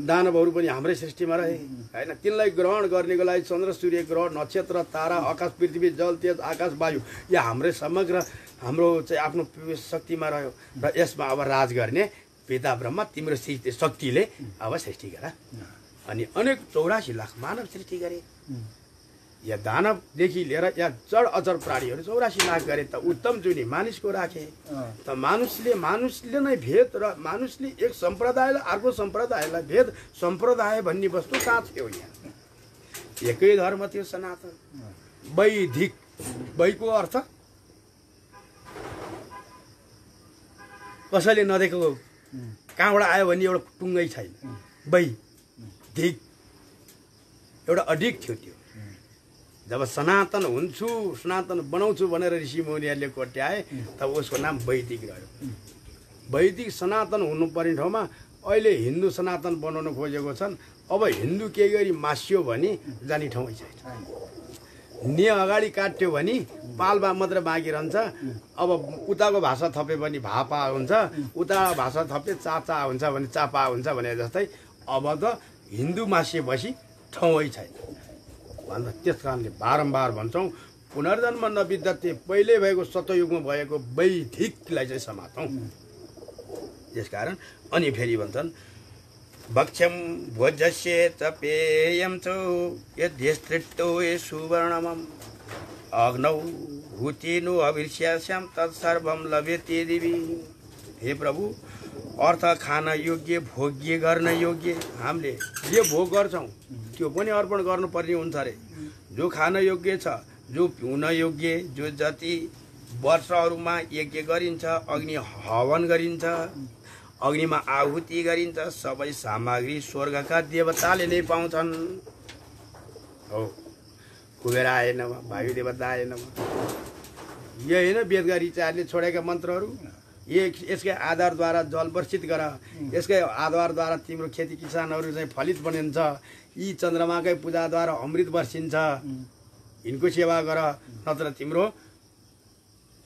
दानवहरू पनि हाम्रै सृष्टिमा रहे, होइन? तिनलाई ग्रहण गर्नेको लागि चन्द्र, सूर्य, ग्रह, नक्षत्र, तारा, आकाश, पृथ्वी, जल, तेज, आकाश, वायु यो हाम्रै समग्र हाम्रो चाहिँ आफ्नो शक्तिमा रह्यो। र यसमा अब राज गर्ने पिता ब्रह्मा तिम्रो शक्तिले अब सृष्टि गर। अनि अनेक 84 लाख मानव सृष्टि गरे। या दानवदेखि लिएर या जड अजर प्राणीहरू 84 लाख गरे त उत्तम चुनी मानिसको राखे। त मानुषले नै भेद र मानुषले एक सम्प्रदायलाई अर्को सम्प्रदायलाई भेद सम्प्रदाय भन्ने वस्तु कहाँ थियो? यहाँ एकै धर्म थियो सनातन। वैदिक, वैको अर्थ कसैले नदेखेको कहाँबाट आयो भन्ने एउटा टुङ्गै छैन। वैदिक एउटा अडिक थियो त्यो। जब सनातन हुन्छु, सनातन बनाउँछु भनेर ऋषि मुनिहरूले कोट्याए तब उसको नाम वैदिक रह्यो। वैदिक सनातन हुनुपर्ने ठाउँमा अहिले हिन्दू सनातन बनाउन खोजेको छन्। अब हिन्दू के गरी मास्यो भने जाने ठाउँै छैन। निय अगाडि काट्यो भने पाल्बा मात्र बाँकी रहन्छ। अब उताको भाषा थपे भने भापा हुन्छ, उता भाषा थपे चाचा हुन्छ भने चापा हुन्छ भने जस्तै अब त हिन्दू मासिएपछि ठाउँै छैन भन्दा। त्यस कारणले बारम्बार भन्छौँ पुनर्जन्म नविद्यते, पहिले भएको सतयुगमा भएको वैदिकलाई चाहिँ समातौँ। त्यसकारण अनि फेरि भन्छन् भक्ष्यम भोजस्य च पेयम च यद्यस्तृष्टो ये सुवर्णमम् अग्नौ हुतिनो अभिर्ष्यास्याम तत्सर्वम लभ्यते दिवी। हे प्रभु, अर्थ खान योग्य, भोग्य गर्न योग्य हामीले जे भोग गर्छौँ त्यो पनि अर्पण गर्नुपर्ने हुन्छ अरे। जो खान योग्य छ, जो पिउन योग्य, जो जति वर्षहरूमा यज्ञ गरिन्छ, अग्नि हवन गरिन्छ, अग्निमा आहुति गरिन्छ, सबै सामग्री स्वर्गका देवताले नै पाउँछन्। हो कुबेर आएन, वायु देवता आएन, यो होइन वेदका ऋचाहरूले छोडेका मन्त्रहरू। यसकै आधारद्वारा जल वर्षित गर, यसकै आधारद्वारा तिम्रो खेती किसानहरू चाहिँ फलित बनिन्छ। यी चन्द्रमाकै पूजाद्वारा अमृत वर्षिन्छ, यिनको सेवा गर, नत्र तिम्रो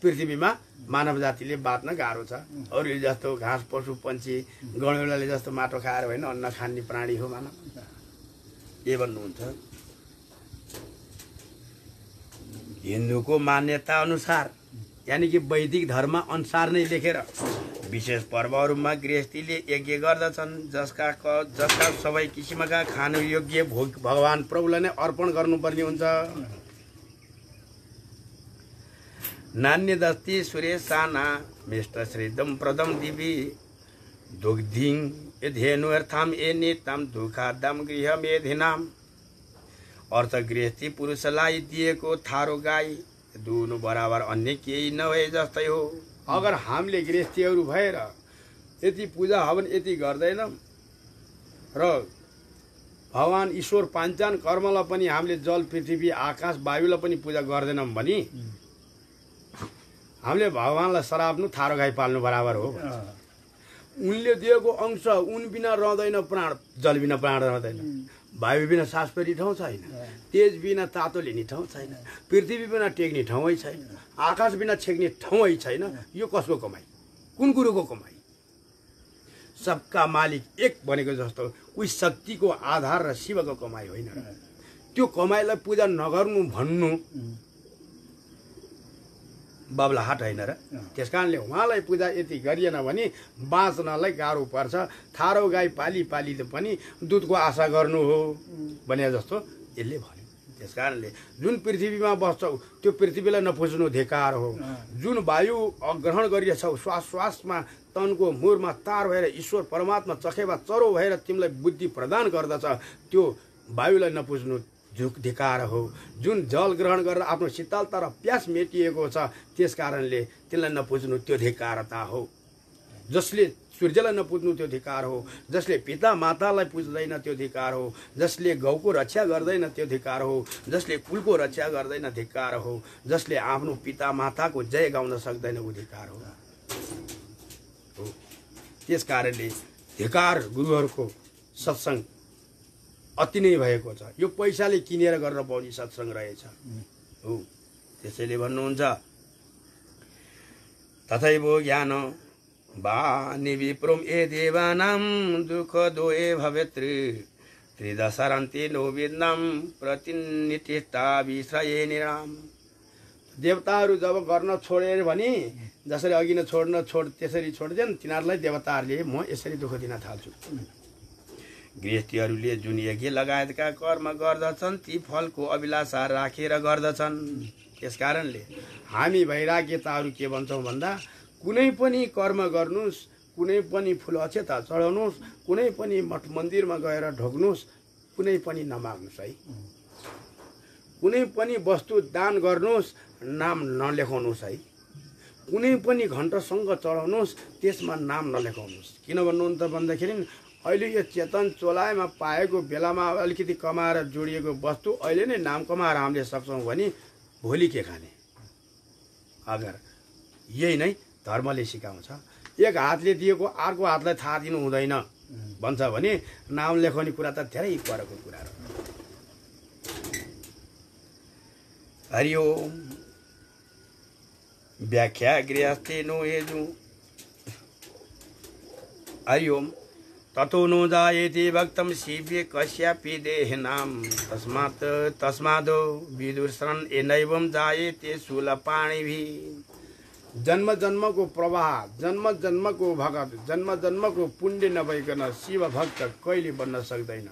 पृथ्वीमा मानव जातिले बाँच्न गाह्रो छ। अरूले जस्तो घाँस पशु पन्छी गणेउलाले जस्तो माटो खाएर होइन अन्न खाने प्राणी हो मानव। के भन्नुहुन्छ? हिन्दूको मान्यता अनुसार यानि कि वैदिक धर्म अनुसार नै लेखेर विशेष पर्वहरूमा गृहस्थीले यज्ञ गर्दछन्, जसका सबै किसिमका खानु योग्य भोग भगवान प्रभुलाई नै अर्पण गर्नुपर्ने हुन्छ। नान्य दस्ती सुरेशाना मिष्ट श्रीदम प्रदम दिवी दुग्धिङ धेनुर्थाम ए नितम दुखादम गृह मेधिनाम। अर्थ गृहस्थी पुरुषलाई दिएको थारो गाई दुनु बराबर अन्य केही नभए जस्तै हो। अगर हामीले गृहस्थीहरू भएर यति पूजा हवन यति गर्दैनौँ र भगवान ईश्वर पाञ्चान कर्मलाई पनि हामीले जल पृथ्वी आकाश वायुलाई पनि पूजा गर्दैनौँ भने हामीले भगवानलाई सराप्नु थारो गाई पाल्नु बराबर हो। उनले दिएको अंश उन बिना रहँदैन प्राण, जल बिना प्राण रहँदैन, वायु बिना सास फेर्ने ठाउँ छैन, तेज बिना तातो लिने ठाउँ छैन, पृथ्वी बिना टेक्ने ठाउँै छैन, आकाश बिना छेक्ने ठाउँै छैन। यो कसको कमाई? कुन कुरोको कमाई? सबका मालिक एक भनेको जस्तो उही शक्तिको आधार र शिवको कमाई होइन र। त्यो कमाईलाई पूजा नगर्नु भन्नु बाबलाहाट होइन र। त्यस कारणले उहाँलाई पूजा यति गरिएन भने बाँच्नलाई गाह्रो पर्छ। थारो गाई पाली पाली पनि दुधको आशा गर्नु हो भने जस्तो यसले भन्यो। त्यस कारणले जुन पृथ्वीमा बस्छौ त्यो पृथ्वीलाई नपुज्नु धिक्कार हो। जुन वायु ग्रहण गरिरहेछौ, श्वास श्वासमा तनको मुरमा तार भएर ईश्वर परमात्मा चखेवा चरो भएर तिमीलाई बुद्धि प्रदान गर्दछ, त्यो वायुलाई नपुज्नु धिक्कार हो। जुन जल ग्रहण गरेर आफ्नो शीतलता र प्यास मेटिएको छ त्यस कारणले तिनलाई नपुज्नु त्यो धिक्कारता हो। जसले सूर्यलाई नपुज्नु त्यो धिक्कार हो। जसले पिता मातालाई पुज्दैन त्यो धिक्कार हो। जसले गौको रक्षा गर्दैन त्यो धिक्कार हो। जसले कुलको रक्षा गर्दैन धिक्कार हो। जसले आफ्नो पिता माताको जय गाउन सक्दैन ऊ धिक्कार हो। त्यस कारणले धिक्कार गुरुहरूको सत्संग अति नै भएको छ। यो पैसाले किनेर गर्न पाउने सत्संग रहेछ हो। त्यसैले भन्नुहुन्छ तथैव ज्ञान वाणी विप्रम ए देवानां दुःख दोए भवेत्री त्रिदशरन्ति नो विद्नाम प्रतिनिष्ठा विश्रये निराम। देवताहरू जब गर्न छोडे भने जसरी अघि न त्यसरी छोड्छन् तिनीहरूलाई देवताहरूले म यसरी दुःख दिन थाल्छु। गृहस्थीहरूले जुन यज्ञ लगायतका कर्म गर्दछन् ती फलको अभिलाषा राखेर गर्दछन्। त्यस कारणले हामी वैराग्यताहरू के भन्छौँ भन्दा कुनै पनि कर्म गर्नुस्, कुनै पनि फूल अक्षता चढाउनुस्, कुनै पनि मठ मन्दिरमा गएर ढोग्नुस्, कुनै पनि नमाग्नुस् है। कुनै पनि वस्तु दान गर्नुस्, नाम नलेखाउनुस् है। कुनै पनि घण्टसँग चढाउनुस्, त्यसमा नाम नलेखाउनुस्। किन भन्नुहुन्छ भन्दाखेरि अहिले यो चेतन चोलाइमा पाएको बेलामा अलिकति कमाएर जोडिएको वस्तु अहिले नै नाम कमाएर हामीले सक्छौँ भने भोलि के खाने? अगर यही नै धर्मले सिकाउँछ। एक हातले दिएको अर्को हातलाई थाहा दिनु हुँदैन भन्छ भने नाम लेखाउने कुरा त धेरै परको कुरा हो। हरि ओम। व्याख्या गृहस्थी नो हेजु। हरि ओम। ततो नो जायेति भक्तम शिव्य कस्यापि देहिनाम तस्मादो विदुषरन् एनैवं जायेते शूलपाणिभिः। जन्म जन्मको प्रवाह, जन्म जन्मको भगत, जन्म जन्मको पुण्य नभइकन शिव भक्त कहिले बन्न सक्दैन।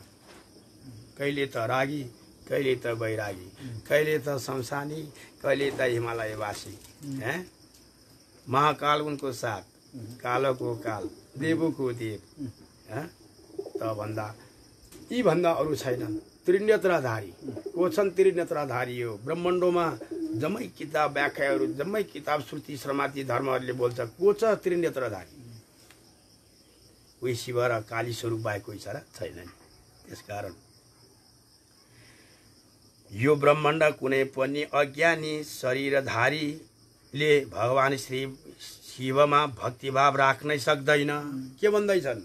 कहिले त रागी, कहिले त बैरागी, कहिले त शमशानी, कहिले त हिमालयवासी। महाकाल उनको साथ, कालको काल, देवको देव त भन्दा यी भन्दा अरू छैनन्। त्रिनेत्रधारी को छन्? त्रिनेत्रधारी हो। ब्रह्माण्डमा जम्मै किताब व्याख्याहरू, जम्मै किताब श्रुति श्रमाति धर्महरूले बोल्छ को छ त्रिनेत्रधारी? कोही शिव र काली स्वरूप बाहेक कोही छ र? छैन। त्यसकारण यो ब्रह्माण्ड कुनै पनि अज्ञानी शरीरधारीले भगवान श्री शिवमा भक्तिभाव राख्नै सक्दैन। के भन्दैछन्?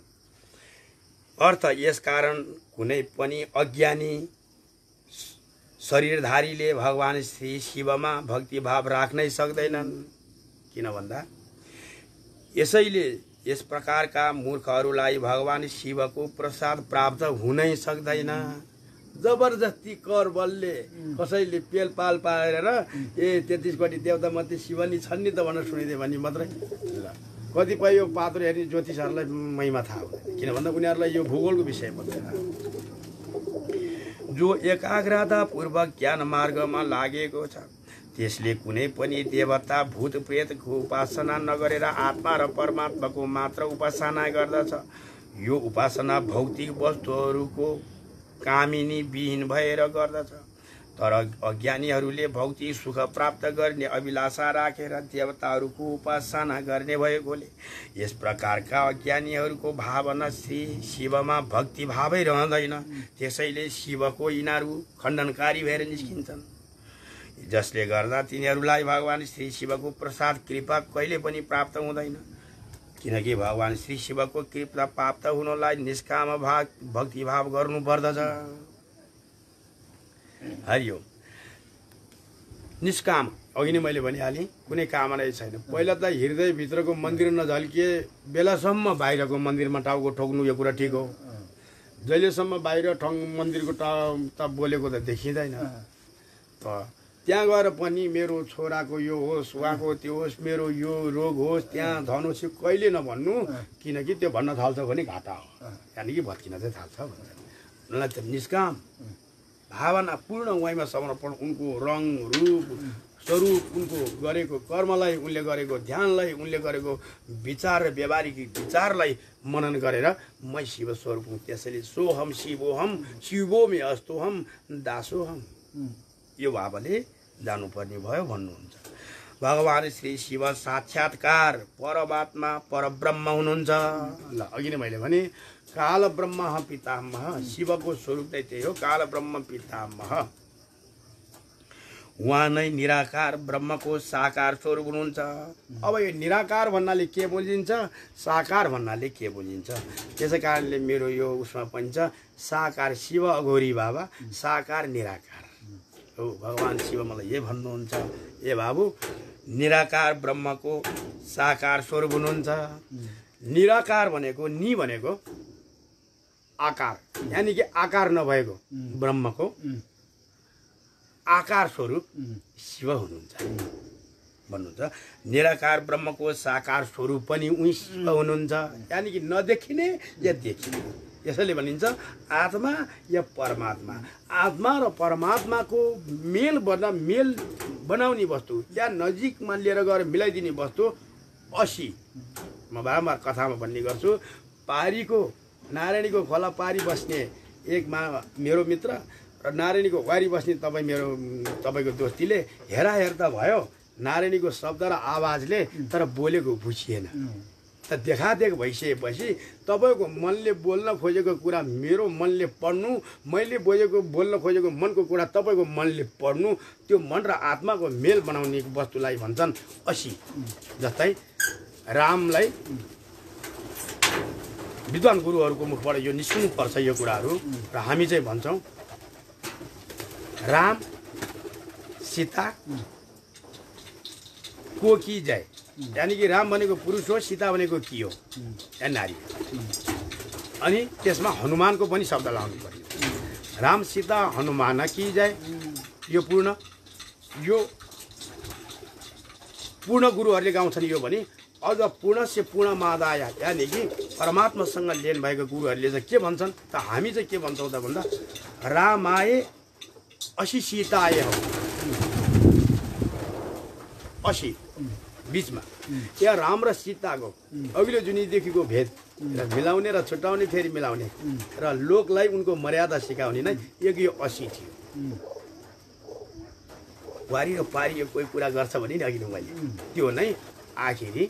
अर्थ यसकारण कुनै पनि अज्ञानी शरीरधारीले भगवान श्री शिवमा भक्तिभाव राख्नै सक्दैनन्। किन भन्दा यसैले यस प्रकारका मूर्खहरूलाई भगवान शिवको प्रसाद प्राप्त हुनै सक्दैन। जबरजस्ती कर बलले कसैले पेलपाल पारेर 33 कोटी देवता मध्ये शिव नि छन् नि त भनेर सुनिदियो भने मात्रै कतिपय यो पात्र हेर्ने ज्योतिषहरूलाई महिमा थाहा हुँदैन। किन भन्दा उनीहरूलाई यो भूगोलको विषय मात्रै थाहा। जो एकाग्रता पूर्वक ज्ञान मार्गमा लागेको छ त्यसले कुनै पनि देवता भूत प्रेतको उपासना नगरेर आत्मा र परमात्माको मात्र उपासना गर्दछ। यो उपासना भौतिक वस्तुहरूको कामिनी विहीन भएर गर्दछ। तर अज्ञानीहरूले भौतिक सुख प्राप्त गर्ने अभिलाषा राखेर देवताहरूको उपासना गर्ने भएकोले यस प्रकारका अज्ञानीहरूको भावना श्री शिवमा भक्ति भावै रहँदैन। त्यसैले शिवको यिनीहरू खण्डनकारी भएर निस्किन्छन्, जसले गर्दा तिनीहरूलाई भगवान श्री शिवको प्रसाद कृपा कहिले पनि प्राप्त हुँदैन। किनकि भगवान श्री शिवको कृपा प्राप्त हुनलाई निष्काम भक्तिभाव गर्नुपर्दछ। हरिओम। निष्काम अघि नै मैले भनिहालेँ, कुनै कामना छैन। पहिला त हृदयभित्रको मन्दिर नझल्किए बेलासम्म बाहिरको मन्दिरमा टाउको ठोक्नु यो कुरा ठिक हो। जहिलेसम्म बाहिर मन्दिरको त बोलेको त देखिँदैन। त त्यहाँ गएर पनि मेरो छोराको यो होस्, उहाँको त्यो होस्, मेरो यो रोग होस्, त्यहाँ धन होस्, कहिले नभन्नु। किनकि त्यो भन्न थाल्छ भने घाटा हो, यानि कि भत्किन चाहिँ थाल्छ भन्छ। उनीलाई त निष्काम भावना पूर्ण उहाँमा समर्पण, उनको रङ रूप स्वरूप, उनको गरेको कर्मलाई, उनले गरेको ध्यानलाई, उनले गरेको विचार र व्यवहारिक विचारलाई मनन गरेर मै शिव स्वरूप हुँ। त्यसैले सोहम शिवोहम शिवोमे अस्तोहम दासोहम यो भावले जानुपर्ने भयो भन्नुहुन्छ। भगवान श्री शिव साक्षात्कार परमात्मा परब्रह्म हुनुहुन्छ। ल अघि नै मैले भने काल ब्रह्म पितामह, शिवको स्वरूप नै त्यही हो, काल ब्रह्म पितामह। उहाँ नै निराकार ब्रह्मको साकार स्वरूप हुनुहुन्छ। अब यो निराकार भन्नाले के बुझिन्छ, साकार भन्नाले के बुझिन्छ? त्यसै कारणले मेरो यो उसमा पनि छ साकार शिव अघोरी बाबा, साकार निराकार हो। भगवान शिव मलाई ये भन्नुहुन्छ, ए बाबु निराकार ब्रह्मको साकार स्वरूप हुनुहुन्छ। निराकार भनेको नि भनेको आकार, यानी कि आकार नभएको ब्रह्मको आकार स्वरूप शिव हुनुहुन्छ भन्नुहुन्छ। निराकार ब्रह्मको साकार स्वरूप पनि उही शिव हुनुहुन्छ, यानी कि नदेखिने या देखिने। यसैले भनिन्छ आत्मा या परमात्मा। आत्मा र परमात्माको मेल बनाउने वस्तु या नजिकमा लिएर गएर मिलाइदिने वस्तु असी। म बारम्बार कथामा भन्ने गर्छु, पारीको नारायणीको खोला पारी बस्ने एकमा मेरो मित्र र नारायणीको वारी बस्ने तपाईँको दोस्तीले हेराहेर त भयो नारायणीको शब्द र आवाजले, तर बोलेको बुझिएन। त देखादेख भइसकेपछि तपाईँको मनले बोल्न खोजेको कुरा मेरो मनले पढ्नु, मैले बोल्न खोजेको मनको कुरा तपाईँको मनले पढ्नु, त्यो मन र आत्माको मेल बनाउने वस्तुलाई भन्छन् असी। जस्तै रामलाई विद्वान गुरुहरूको मुखबाट यो निस्कनु पर्छ यो कुराहरू, र हामी चाहिँ भन्छौँ राम सीता को की जय, यानी कि राम भनेको पुरुष हो, सीता भनेको की हो या नारी। अनि त्यसमा हनुमानको पनि शब्द लाउनु पर्यो। राम सीता हनुमान की जय, यो पूर्ण गुरुहरूले गाउँछन्। यो भने अझ पूर्ण से पूर्ण मादाय, यानी कि परमात्मासँग लेन भएको गुरुहरूले चाहिँ के भन्छन् त, हामी चाहिँ के भन्छौँ त भन्दा राम आए असी सीता आए हो। असी बीचमा या राम र सीताको अघिल्लो जुनीदेखिको भेद मिलाउने र छुट्याउने, फेरि मिलाउने र लोकलाई उनको मर्यादा सिकाउने नै एक यो असी थियो। वारी र पारी यो कोही कुरा गर्छ भने नि अघि मैले त्यो नै आखिरी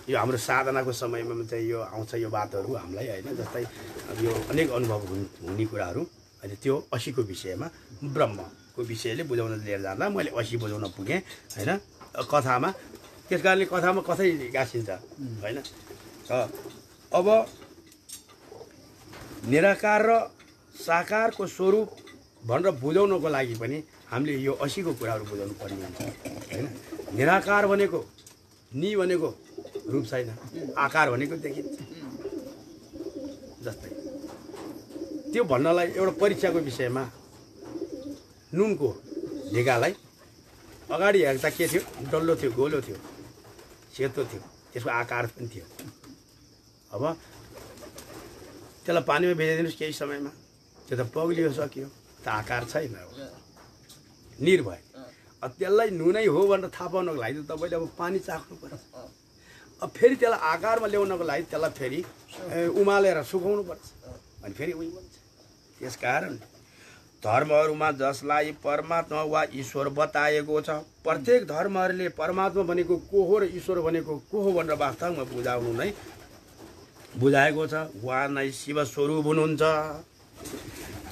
यो हाम्रो साधनाको समयमा चाहिँ यो आउँछ यो बातहरू हामीलाई होइन। जस्तै यो अनेक अनुभव हुने कुराहरू अहिले त्यो असीको विषयमा ब्रह्मको विषयले बुझाउन लिएर जाँदा मैले असी बुझाउन पुगेँ होइन कथामा। त्यस कारणले कथामा कतै गाँसिन्छ होइन। अब निराकार र साकारको स्वरूप भनेर बुझाउनको लागि पनि हामीले यो असीको कुराहरू बुझाउनु पर्ने हुन्छ होइन। निराकार भनेको नि भनेको रूप छैन, आकार भनेको देखिन्छ। जस्तै त्यो भन्नलाई एउटा परीक्षाको विषयमा नुनको ढिकालाई अगाडि हेर्दा के थियो, डल्लो थियो, गोलो थियो, सेतो थियो, त्यसको आकार पनि थियो। अब त्यसलाई पानीमा भिजाइदिनुहोस् केही समयमा, त्यो त पग्लियो सक्यो, त आकार छैन, निर्भय। त्यसलाई नुनै हो भनेर थाहा पाउनको लागि त तपाईँले अब पानी चाख्नु पर्छ। अब फेरि त्यसलाई आकारमा ल्याउनको लागि त्यसलाई फेरि उमालेर सुकाउनु पर्छ, अनि फेरि उही बन्छ। त्यस कारण धर्महरूमा जसलाई परमात्मा वा ईश्वर बताएको छ, प्रत्येक धर्महरूले परमात्मा भनेको को हो र ईश्वर भनेको को हो भनेर वास्तवमा बुझाएको छ। उहाँ नै शिव स्वरूप हुनुहुन्छ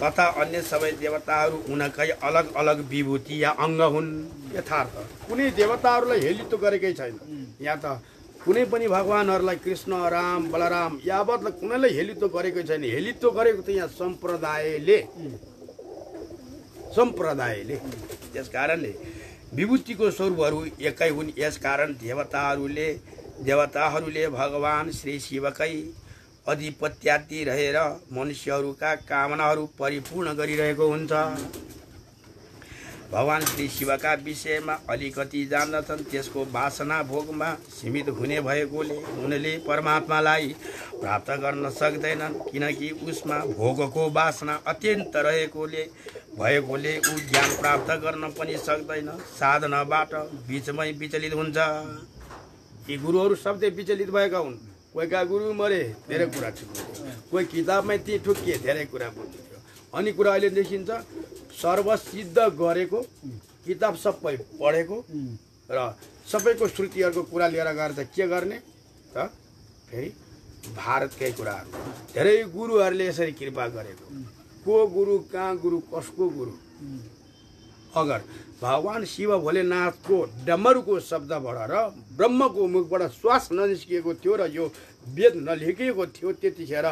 तथा अन्य सबै देवताहरू उनकै अलग अलग विभूति या अङ्ग हुन्। यथार्थ कुनै देवताहरूलाई हेलितो गरेकै छैन। यहाँ त कुनै पनि भगवानहरूलाई कृष्ण राम बलराम यावतलाई कुनैलाई हेलितो गरेकै छैन। हेलितो गरेको त यहाँ सम्प्रदायले। त्यस कारणले विभूतिको स्वरूपहरू एकै हुन्। यस कारण देवताहरूले भगवान श्री शिवकै अधिपत्यादि रहेर मनुष्यहरूका कामनाहरू परिपूर्ण गरिरहेको हुन्छ। भगवान श्री शिवका विषयमा अलिकति जान्दछन्। त्यसको वासना भोगमा सीमित हुने भएकोले उनले परमात्मालाई प्राप्त गर्न सक्दैनन्, किनकि उसमा भोगको वासना अत्यन्त रहेकोले ऊ ज्ञान प्राप्त गर्न पनि सक्दैन। साधनाबाट बिचमै विचलित हुन्छ। यी गुरुहरू सबै विचलित भएका हुन्। कोहीका गुरु मरे, धेरै कुरा छुट्यो, कोही किताबमै ती ठुकिए, धेरै कुरा बुझ्यो। अनि कुरा अहिले देखिन्छ सर्वसिद्ध गरेको किताब सबै पढेको र सबैको श्रुतिहरूको कुरा लिएर गएर त के गर्ने त? फेरि भारतकै कुराहरू। धेरै गुरुहरूले यसरी कृपा गरेको। को गुरु, कहाँ गुरु, कसको गुरु? अगर भगवान शिव भोलेनाथको डमरुको शब्दबाट र ब्रह्मको मुखबाट श्वास ननिस्किएको थियो र यो वेद नलेखिएको थियो, त्यतिखेर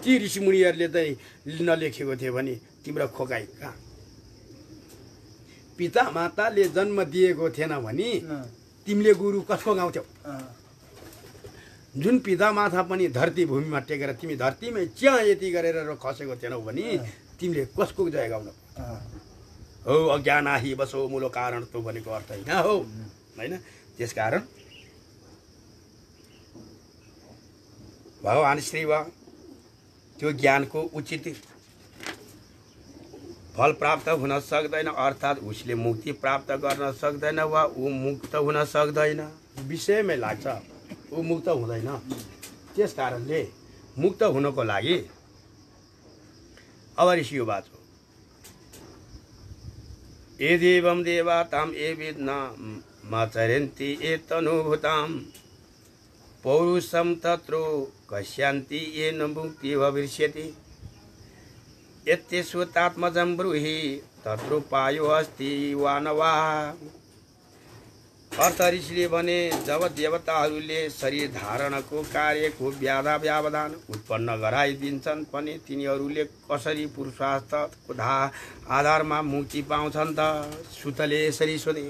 ती ऋषिमुनिहरूले चाहिँ नलेखेको थियो भने तिम्रो खोकाइ कहाँ? पिता माताले जन्म दिएको थिएन भने तिमीले गुरु कसको गाउँथ्यौ? जुन पिता माता पनि धरती भूमिमा टेकेर तिमी धरतीमै चिया यति गरेर खसेको थिएनौ भने तिमीले कसको जय गाउनु? हो अज्ञानाहि बसो मूलो कारण तो भनेको अर्थ होइन हो, होइन? त्यसकारण भगवान शिव त्यो ज्ञानको उचित फल प्राप्त हुन सक्दैन, अर्थात् उसले मुक्ति प्राप्त गर्न सक्दैन वा ऊ मुक्त हुन सक्दैन। विषयमै लाग्छ ऊ मुक्त हुँदैन। त्यस कारणले मुक्त हुनको लागि अब ऋषियो बाँचो ए देवम देवा ताम ए वेदना माचरन्ति ए तनुभूताम पौरुषम तत्रो कश्यन्ति ये न मुक्ति भविष्यति यत्यस्वतात्मजं ब्रूहि तत्रोपायो अस्ति वा न वा। अर्थ ऋषिले भने जब देवताहरूले शरीर धारणको कार्यको व्याधा व्यवधान उत्पन्न गराइदिन्छन् भने तिनीहरूले कसरी पुरुषार्थको आधारमा मुक्ति पाउँछन् त? सुतले यसरी सोधे।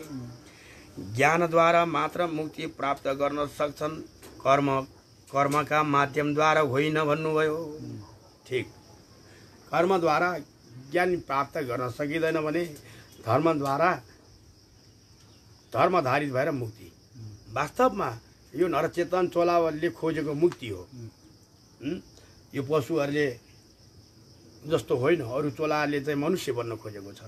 ज्ञानद्वारा मात्र मुक्ति प्राप्त गर्न सक्छन्, कर्मका माध्यमद्वारा होइन भन्नुभयो। ठिक, कर्मद्वारा ज्ञान प्राप्त गर्न सकिँदैन भने धर्मद्वारा धर्मधारित भएर मुक्ति। वास्तवमा यो नरचेतन चोलावलले खोजेको मुक्ति हो। यो पशुहरूले जस्तो होइन, अरू चोलाहरूले चाहिँ मनुष्य बन्न खोजेको छ।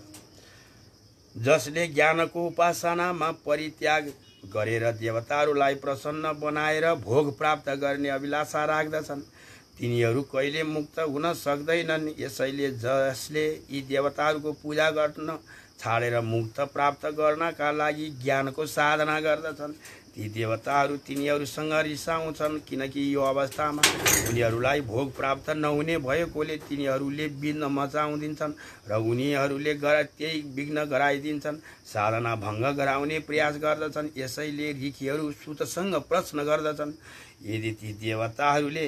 जसले ज्ञानको उपासनामा परित्याग गरेर देवताहरूलाई प्रसन्न बनाएर भोग प्राप्त गर्ने अभिलाषा राख्दछन् तिनीहरू कहिले मुक्त हुन सक्दैनन्। यसैले जसले यी देवताहरूको पूजा गर्न छाडेर मुक्त प्राप्त गर्नका लागि ज्ञानको साधना गर्दछन् ती देवताहरू तिनीहरूसँग रिसाउँछन्, किनकि यो अवस्थामा उनीहरूलाई भोग प्राप्त नहुने भएकोले तिनीहरूले विघ्न मचाउँदिन्छन् र उनीहरूले त्यही विघ्न गराइदिन्छन्, साधना भङ्ग गराउने प्रयास गर्दछन्। यसैले ऋषिहरू सुतसँग प्रश्न गर्दछन्, यदि ती देवताहरूले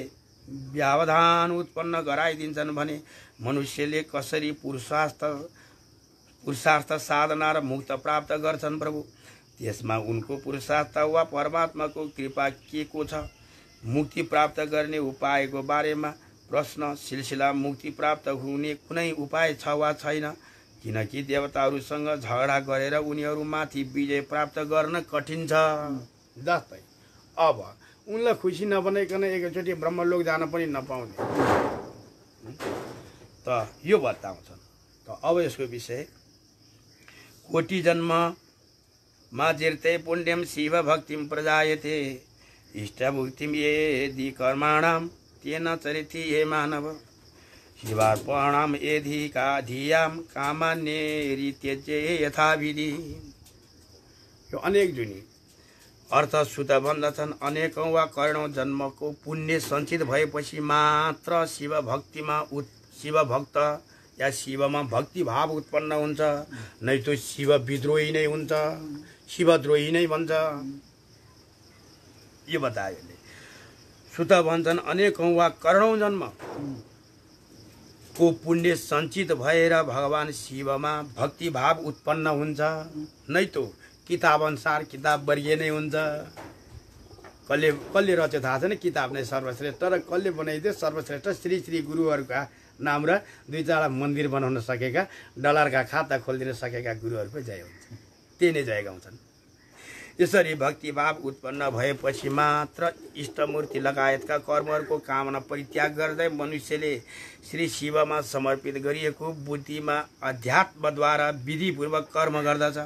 व्यवधान उत्पन्न गराइदिन्छन् भने मनुष्यले कसरी पुरुषार्थ साधना र मुक्त प्राप्त गर्छन् प्रभु? त्यसमा उनको पुरुषार्थ वा परमात्माको कृपा के को छ? मुक्ति प्राप्त गर्ने उपायको बारेमा प्रश्न सिलसिला मुक्ति प्राप्त हुने कुनै उपाय छ वा छैन? किनकि देवताहरूसँग झगडा गरेर उनीहरूमाथि विजय प्राप्त गर्न कठिन छ। जस्तै अब उनलाई खुसी नबनाइकन एकैचोटि ब्रह्मलोक जान पनि नपाउने त यो बताउँछन्। त अब यसको विषय कोटि जन्म माजिर्ते पुण्यम शिव भक्तिम प्रजायते इष्टभुक्तिम यदि कर्माणाम तेन चरिति हे मानव शिवार्पणाम यदि का धियाम कामान्ये त्यजे यथाविधि। यो अनेक जुनी अर्थ सुत भन्दछन्, अनेकौं वा करोडौं जन्मको पुण्य सञ्चित भएपछि मात्र शिव भक्त या शिवमा भक्ति भाव उत्पन्न हुन्छ, नै तो शिव विद्रोही नै हुन्छ, शिवद्रोही नै भन्छ। यो बतायो सुत भन्छन् अनेकौं वा करोडौं जन्म को पुण्य सञ्चित भएर भगवान शिवमा भक्ति भाव उत्पन्न हुन्छ, नै तो किताब अनुसार किताब वर्गीय नै हुन्छ। कसले रच्यो थाहा छैन, किताब नै सर्वश्रेष्ठ, तर कसले बनाइदियो सर्वश्रेष्ठ श्री श्री गुरुहरूका नाम र 2-4 मन्दिर बनाउन सकेका, डलरका खाता खोलिदिन सकेका गुरुहरूको जय हुन्छ। त्यही नै जय गाउँछन्। यसरी भक्तिभाव उत्पन्न भएपछि मात्र इष्टमूर्ति लगायतका कर्महरूको कामना परित्याग गर्दै मनुष्यले श्री शिवमा समर्पित गरिएको बुद्धिमा अध्यात्मद्वारा विधिपूर्वक कर्म गर्दछ।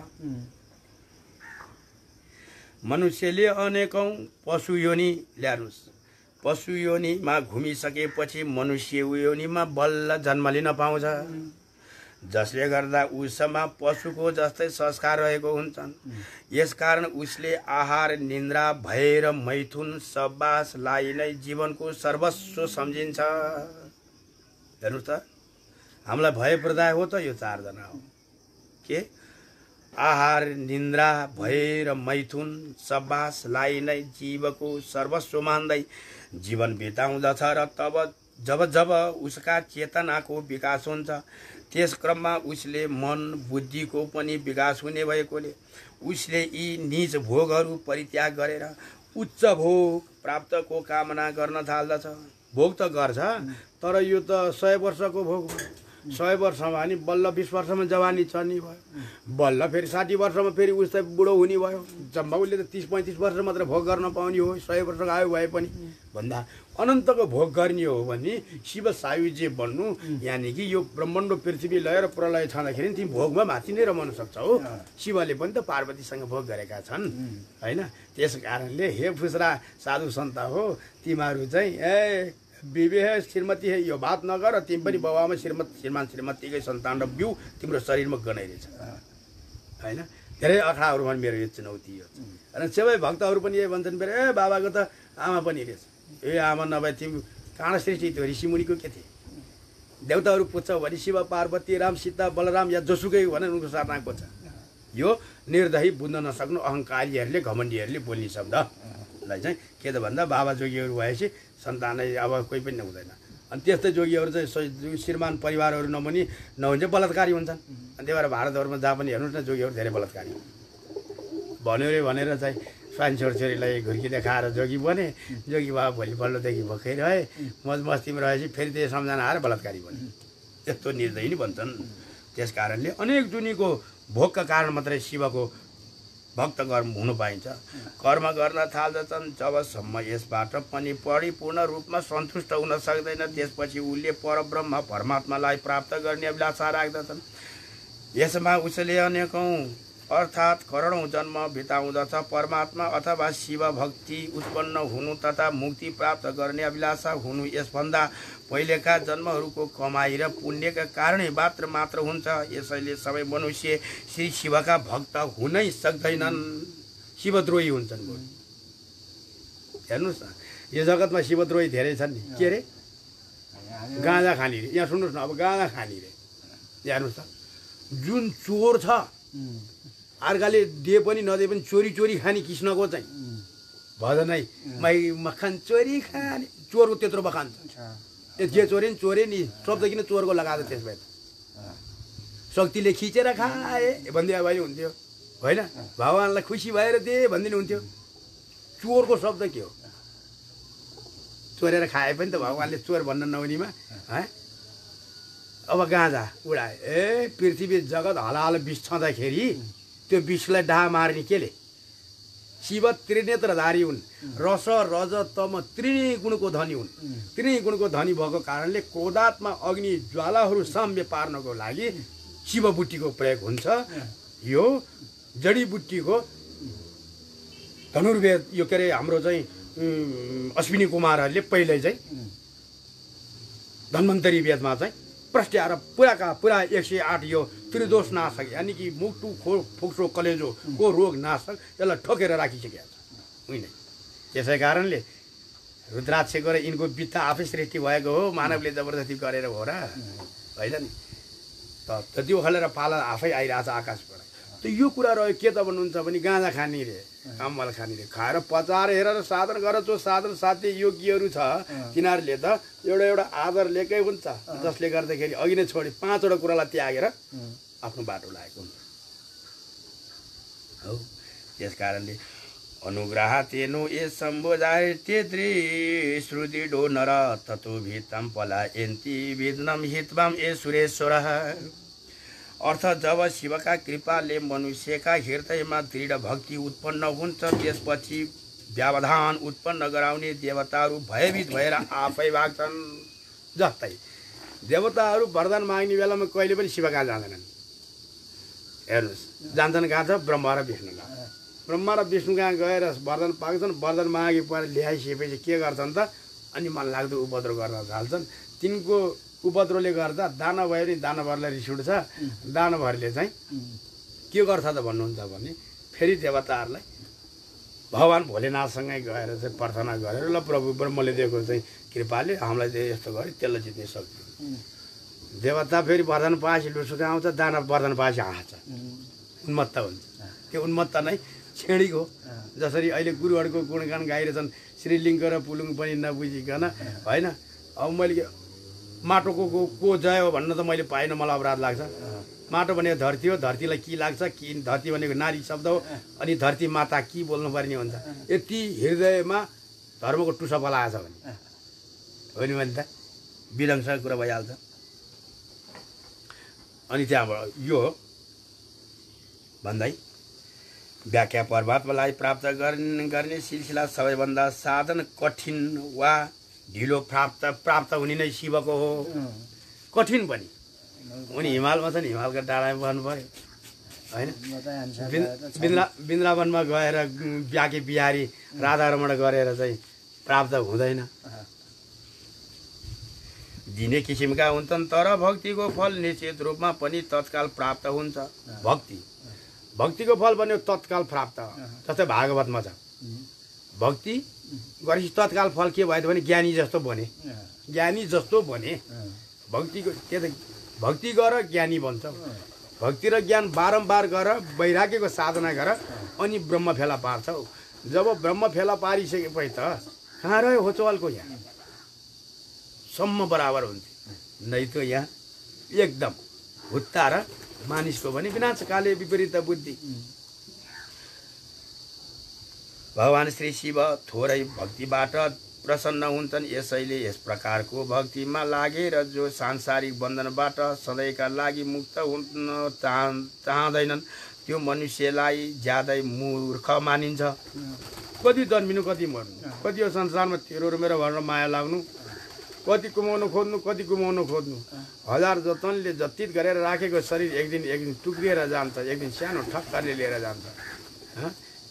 मनुष्यले अनेकौं पशु योनि ल्याउनुस्, पशु योनिमा घुमिसकेपछि मनुष्य योनिमा बल्ल जन्म लिन पाउँछ, जसले गर्दा उसमा पशुको जस्तै संस्कार रहेको हुन्छन्। यसकारण उसले आहार, निन्द्रा, भय र मैथुन सबबासलाई नै जीवनको सर्वस्व सम्झिन्छ। हेर्नुहोस् त, हामीलाई भय प्रदाय हो त यो 4 जना हो। के? आहार, निन्द्रा, भय र मैथुन सबबासलाई नै जीवको सर्वस्व मान्दै जीवन बिताउँदछ र तब जब उसका चेतनाको विकास हुन्छ, त्यस क्रममा उसले मन बुद्धिको पनि विकास हुने भएकोले उसले यी निज भोगहरू परित्याग गरेर उच्च भोग प्राप्तको कामना गर्न थाल्दछ। भोग त गर्छ, तर यो त 100 वर्षको भोग हो। 100 वर्षमा नि बल्ल 20 वर्षमा जवानी छर्नी भयो, बल्ल फेरि 60 वर्षमा फेरि उस त बुढो हुने भयो। जम्मा उसले त 30-35 वर्ष मात्र भोग गर्न पाउने हो। 100 वर्षको आयु भए पनि भन्दा अनन्तको भोग गर्ने हो भने शिव सायुज्य बन्नु, यानि कि यो ब्रह्माण्ड पृथ्वी लय र प्रलय छँदाखेरि तिमी भोगमा माथि नै रमाउन सक्छौ। शिवले पनि त पार्वतीसँग भोग गरेका छन् हैन। त्यस कारणले हे फुस्रा साधु सन्त हो, तिमीहरू चाहिँ विवेह श्रीमती है यो बात नगर, तिमी पनि बाबामा श्रीमान श्रीमतीकै सन्तान र बिउ तिम्रो शरीरमा गनाइरहेछ हैन। धेरै अखाडाहरूमा मेरो यो चुनौती हो। अनि सबै भक्तहरू पनि यही भन्छन्, मेरो बाबाको त आमा पनि रहेछ। आमा नभए तिमी काँडा सृष्टि त्यो ऋषिमुनिको के थिए? देवताहरू पुज्छौ भने शिव पार्वती राम सीता बलराम या जोसुकै भने उनको साथमा खोज्छ। यो निर्दयी बुझ्न नसक्नु अहङ्कारीहरूले घमण्डीहरूले बोल्ने शब्दलाई चाहिँ के त भन्दा बाबा जोगीहरू भएपछि सन्तानै अब कोही पनि हुँदैन। अनि त्यस्तै जोगीहरू चाहिँ श्रीमान परिवारहरू नहुन्छ बलात्कारी हुन्छन्। अनि त्यही भएर भारतहरूमा जहाँ पनि हेर्नुहोस् न जोगीहरू धेरै बलात्कारी भन्यो रे भनेर चाहिँ स्वाइन छोरीलाई घुर्की देखाएर जोगी बने। जोगी बाबा भोलिपल्टदेखि भोकै रहे, मज मस्तीमा रहेपछि फेरि त्यही सम्झना आएर बलात्कारी बने। यस्तो निर्दयी नै भन्छन्। त्यस कारणले अनेक जुनीको भोगका कारण मात्रै शिवको भक्त कर्म हुनु पाइन्छ। कर्म गर्न थाल्दछन् जबसम्म यसबाट पनि परिपूर्ण रूपमा सन्तुष्ट हुन सक्दैन, त्यसपछि उसले परब्रह्म परमात्मालाई प्राप्त गर्ने अभिलाषा राख्दछन्। यसमा उसले अनेकौं अर्थात् करोडौं जन्म बिताउँदछ। परमात्मा अथवा शिव भक्ति उत्पन्न हुनु तथा मुक्ति प्राप्त गर्ने अभिलाषा हुनु यसभन्दा पहिलेका जन्महरूको कमाई र पुण्यका कारणै मात्र हुन्छ। यसैले सबै मनुष्य श्री शिवका भक्त हुनै सक्दैनन्, शिवद्रोही हुन्छन्। हेर्नुहोस् न, यो जगतमा शिवद्रोही धेरै छन् नि। के अरे? गाँजा खाने रे। यहाँ सुन्नुहोस् न, अब गाँजा खाने रे। हेर्नुहोस् त, जुन चोर छ अर्काले दिए पनि नदिए पनि चोरी खाने कृष्णको चाहिँ भजनै मै मखान चोरी खाने, चोरको त्यत्रो बखान छ। जे चोरे नि शब्द किन चोरको लगाएको त्यस भए शक्तिले खिचेर खाए भनिदिए भए हुन्थ्यो होइन? भगवान्लाई खुसी भएर दिए भनिदिनु हुन्थ्यो। चोरको शब्द के हो? चोरेर खाए पनि त भगवान्ले चोर भन्न नहुनेमा है। अब गाँजा उडाए, पृथ्वी जगत हलाल विष छँदाखेरि त्यो विषलाई डाहा मार्ने केले? शिव त्रिनेत्रधारी हुन्, रस रज तम त्रिगुणको धनी हुन्। त्रिगुणको धनी भएको कारणले क्रोधात्मा अग्नि ज्वालाहरू साम्य पार्नको लागि शिवबुट्टीको प्रयोग हुन्छ। यो जडीबुट्टीको धनुर्वेद, यो के अरे हाम्रो चाहिँ अश्विनी कुमारहरूले पहिल्यै चाहिँ धन्वन्तरी वेदमा चाहिँ प्रष्ट्याएर पुरा 108 यो त्रिदोष नाशक, यानी कि मुटु फोक्सो कलेजोको रोग नाशक यसलाई ठोकेर राखिसकेका छ होइन? त्यसै कारणले रुद्राक्षको र यिनको बित्था आफै सृष्टि भएको हो, मानवले जबरजस्ती गरेर हो र होइन नि? त त्यो खलेर पालन आफै आइरहेछ आकाशबाट। त यो कुरा रह्यो। के त भन्नुहुन्छ भने गाँजा खाने रे, कम्मल खाने रे, खाएर पचाएर हेरेर साधन गरेर जो साधन साध्य योगीहरू छ तिनीहरूले त एउटा आदर लिएकै हुन्छ, जसले गर्दाखेरि अघि नै छोडी 5वटा कुरालाई त्यागेर आफ्नो बाटो लागेको हुन्छ। हो, त्यस कारणले अनुग्रहातेनो ये सम्बोधाय तेत्री श्रुति डो नर ततो भितम पला एन्ति विद्नम हितवाम ए सुरेश्वर। अर्थ जब शिवका कृपाले मनुष्यका हृदयमा दृढ भक्ति उत्पन्न हुन्छ त्यसपछि व्यवधान उत्पन्न गराउने देवताहरू भयभीत भएर आफै भाग्छन्। जस्तै देवताहरू वरदान माग्ने बेलामा कहिले पनि शिव कहाँ जाँदैनन्। हेर्नुहोस् जान्छन् कहाँ छ ब्रह्मा र विष्णु कहाँ। ब्रह्मा र विष्णु कहाँ गएर वरदान पाउँछन्। वरदान मागे पर ल्याइसकेपछि के गर्छन् त अनि मन लाग्दो उपद्रो गर्न थाल्छन्। तिनको उपद्रोले गर्दा दानव भयो नि दानवहरूलाई रिस उठ्छ। दानवहरूले चाहिँ के गर्छ त भन्नुहुन्छ भने फेरि देवताहरूलाई भगवान भोलेनाथसँगै गएर चाहिँ प्रार्थना गरेर ल प्रभु ब्रह्मले दिएको चाहिँ कृपाले हामीलाई चाहिँ यस्तो गरी त्यसलाई जित्ने सक्छ। देवता फेरि वरदान पाएपछि लुसुका आउँछ। दानव वरदान पाएपछि हाँस्छ उन्मत्त हुन्छ। त्यो उन्मत्त नै छेडिक हो। जसरी अहिले गुरुहरूको गुणगान गाइरहेछन् श्रीलिङ्ग र पुलुङ पनि नबुझिकन होइन। अब मैले माटोको को जय हो भन्न त मैले पाइनँ। मलाई अपराध लाग्छ। माटो भनेको धरती हो। धरतीलाई के लाग्छ कि धरती भनेको नारी शब्द हो। अनि धरती माता के बोल्नुपर्ने हुन्छ। यति हृदयमा धर्मको टुसा पलाएछ भने हो नि भने त विलङ्गसँग कुरा भइहाल्छ। अनि त्यहाँबाट यो भन्दै व्याख्या परमात्मालाई प्राप्त गर्ने सिलसिला सबैभन्दा साधन कठिन वा ढिलो प्राप्त हुने नै शिवको हो। कठिन पनि उनी हिमालमा छन्। हिमालका डाँडामा बस्नु पर्यो होइन। वृन्दावनमा गएर ब्याके बिहारी राधारमण गरेर चाहिँ प्राप्त हुँदैन। दिने किसिमका हुन्छन् तर भक्तिको फल निश्चित रूपमा पनि तत्काल प्राप्त हुन्छ। भक्तिको फल भन्यो तत्काल प्राप्त। जस्तै भागवतमा छ भक्ति गरेपछि तत्काल फल के भयो भने ज्ञानी जस्तो बने। ज्ञानी जस्तो बने भक्तिको भक्ति गर ज्ञानी बन्छ। भक्ति र ज्ञान बारम्बार गर वैराग्यको साधना गर अनि ब्रह्म फेला पार्छौ। जब ब्रह्म फेला पारिसकेपछि त कहाँ रह्यो होचवालको यहाँ सम्म बराबर हुन्थ्यो। नै त यहाँ एकदम हुत्ता र मानिसको भने विनाशकाले विपरीत बुद्धि। भगवान श्री शिव थोरै भक्तिबाट प्रसन्न हुन्छन्। यसैले यस प्रकारको भक्तिमा लागेर जो सांसारिक बन्धनबाट सधैँका लागि मुक्त हुन चाहँदैनन् त्यो मनुष्यलाई ज्यादै मूर्ख मानिन्छ। कति जन्मिनु कति मर्नु, कति यो संसारमा तेरो मेरो भनेर माया लाग्नु, कति कुमाउनु खोज्नु, कति गुमाउनु खोज्नु। हजार जतनले जतित गरेर राखेको शरीर एक दिन टुक्रिएर जान्छ। एक दिन सानो ठक्करले लिएर जान्छ।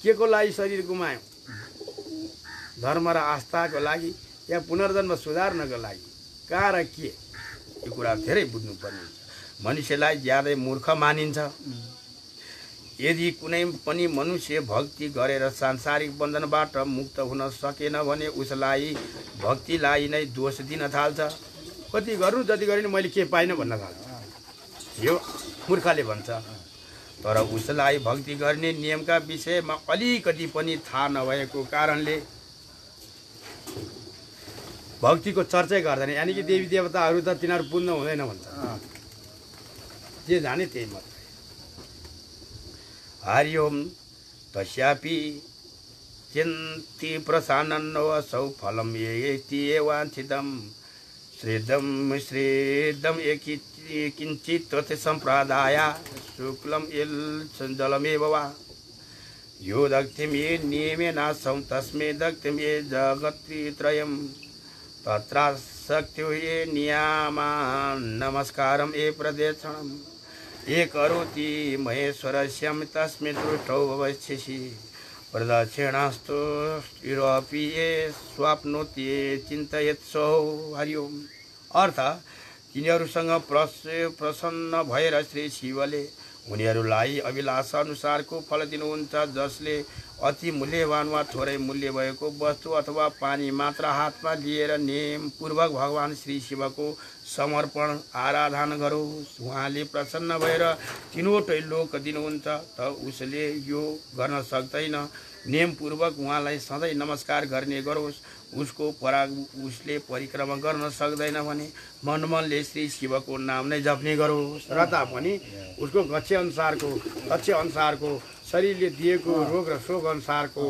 के को लागि शरीर गुमायो? धर्म र आस्थाको लागि या पुनर्जन्म सुधार्नको लागि कहाँ र के? यो कुरा धेरै बुझ्नुपर्ने हुन्छ। मनुष्यलाई ज्यादै मूर्ख मानिन्छ। यदि कुनै पनि मनुष्य भक्ति गरेर सांसारिक बन्धनबाट मुक्त हुन सकेन भने उसलाई भक्तिलाई नै दोष दिन थाल्छ। कति गर्नु जति गरे नि मैले के पाइनँ भन्न थाल्छ। यो मूर्खले भन्छ। तर उसलाई भक्ति गर्ने नियमका विषयमा अलिकति पनि थाहा नभएको कारणले भक्तिको चर्चै गर्दैन। यानि कि देवी देवताहरू त तिनीहरू पुज्न हुँदैन भन्छ। जे जाने त्यही मात्रै। हरि ओम तस्यापि चिन्ति प्रसान्नो असौ फलम येति वाञ्छितं श्रीदम किञ्चित् तत् सम्प्रदाय शुक्लम इल जलमेव वा यो दग्धिं ये नियमेनासं तस्मै दग्धिं ये जगत्त्रयम् तत्र शक्त्यो ये नियामा नमस्कारं ये प्रदक्षिणम् ये करोति महेश्वरस्यं तस्मै दृष्टौ भविष्यसि प्रदक्षिणास्तु युरोपि ये स्वाप्नोति ये चिन्तयत्सो। हरि ओम। अर्थ तिनीहरूसँग प्रसन्न भएर श्री शिवले उनीहरूलाई अभिलाषा अनुसारको फल दिनुहुन्छ। जसले अति मूल्यवान वा थोरै मूल्य भएको वस्तु अथवा पानी मात्र हातमा लिएर नेम पूर्वक भगवान श्री शिवको समर्पण आराधना गरोस्। उहाँले प्रसन्न भएर तीनवटै लोक दिनुहुन्छ त उसले यो गर्न सक्दैन। नेम पूर्वक उहाँलाई सधैँ नमस्कार गर्ने गरोस्। उसले परिक्रमा गर्न सक्दैन भने मनमनले श्री शिवको नाम नै जप्ने गरोस्। र तापनि उसको लक्ष्य अनुसारको शरीरले दिएको रोग र शोक अनुसारको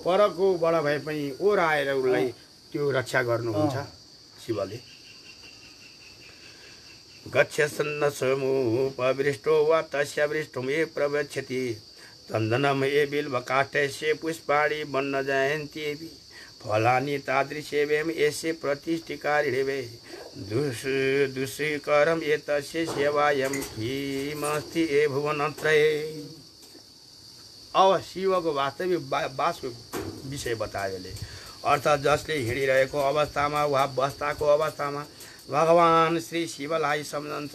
परको बडा भए पनि ओराएर उसलाई त्यो रक्षा गर्नुहुन्छ शिवले। गच्छसन्न समूपवृष्टो वा तस्यावृष्टो मे प्रवक्षति चन्दनम ए बिल्वकाष्ठस्य पुष्पाणि बन्न जयन्त्येऽपि फलानि तादृशेवेम एसे प्रतिष्ठिकारिणे दुष्करम एतस्य सेवायं किमस्ति ए भुवनत्रये। अब शिवको वास्तविक वासको विषय बतायोले अर्थात् जसले हिँडिरहेको अवस्थामा वा बस्दाको अवस्थामा भगवान श्री शिवलाई सम्झन्छ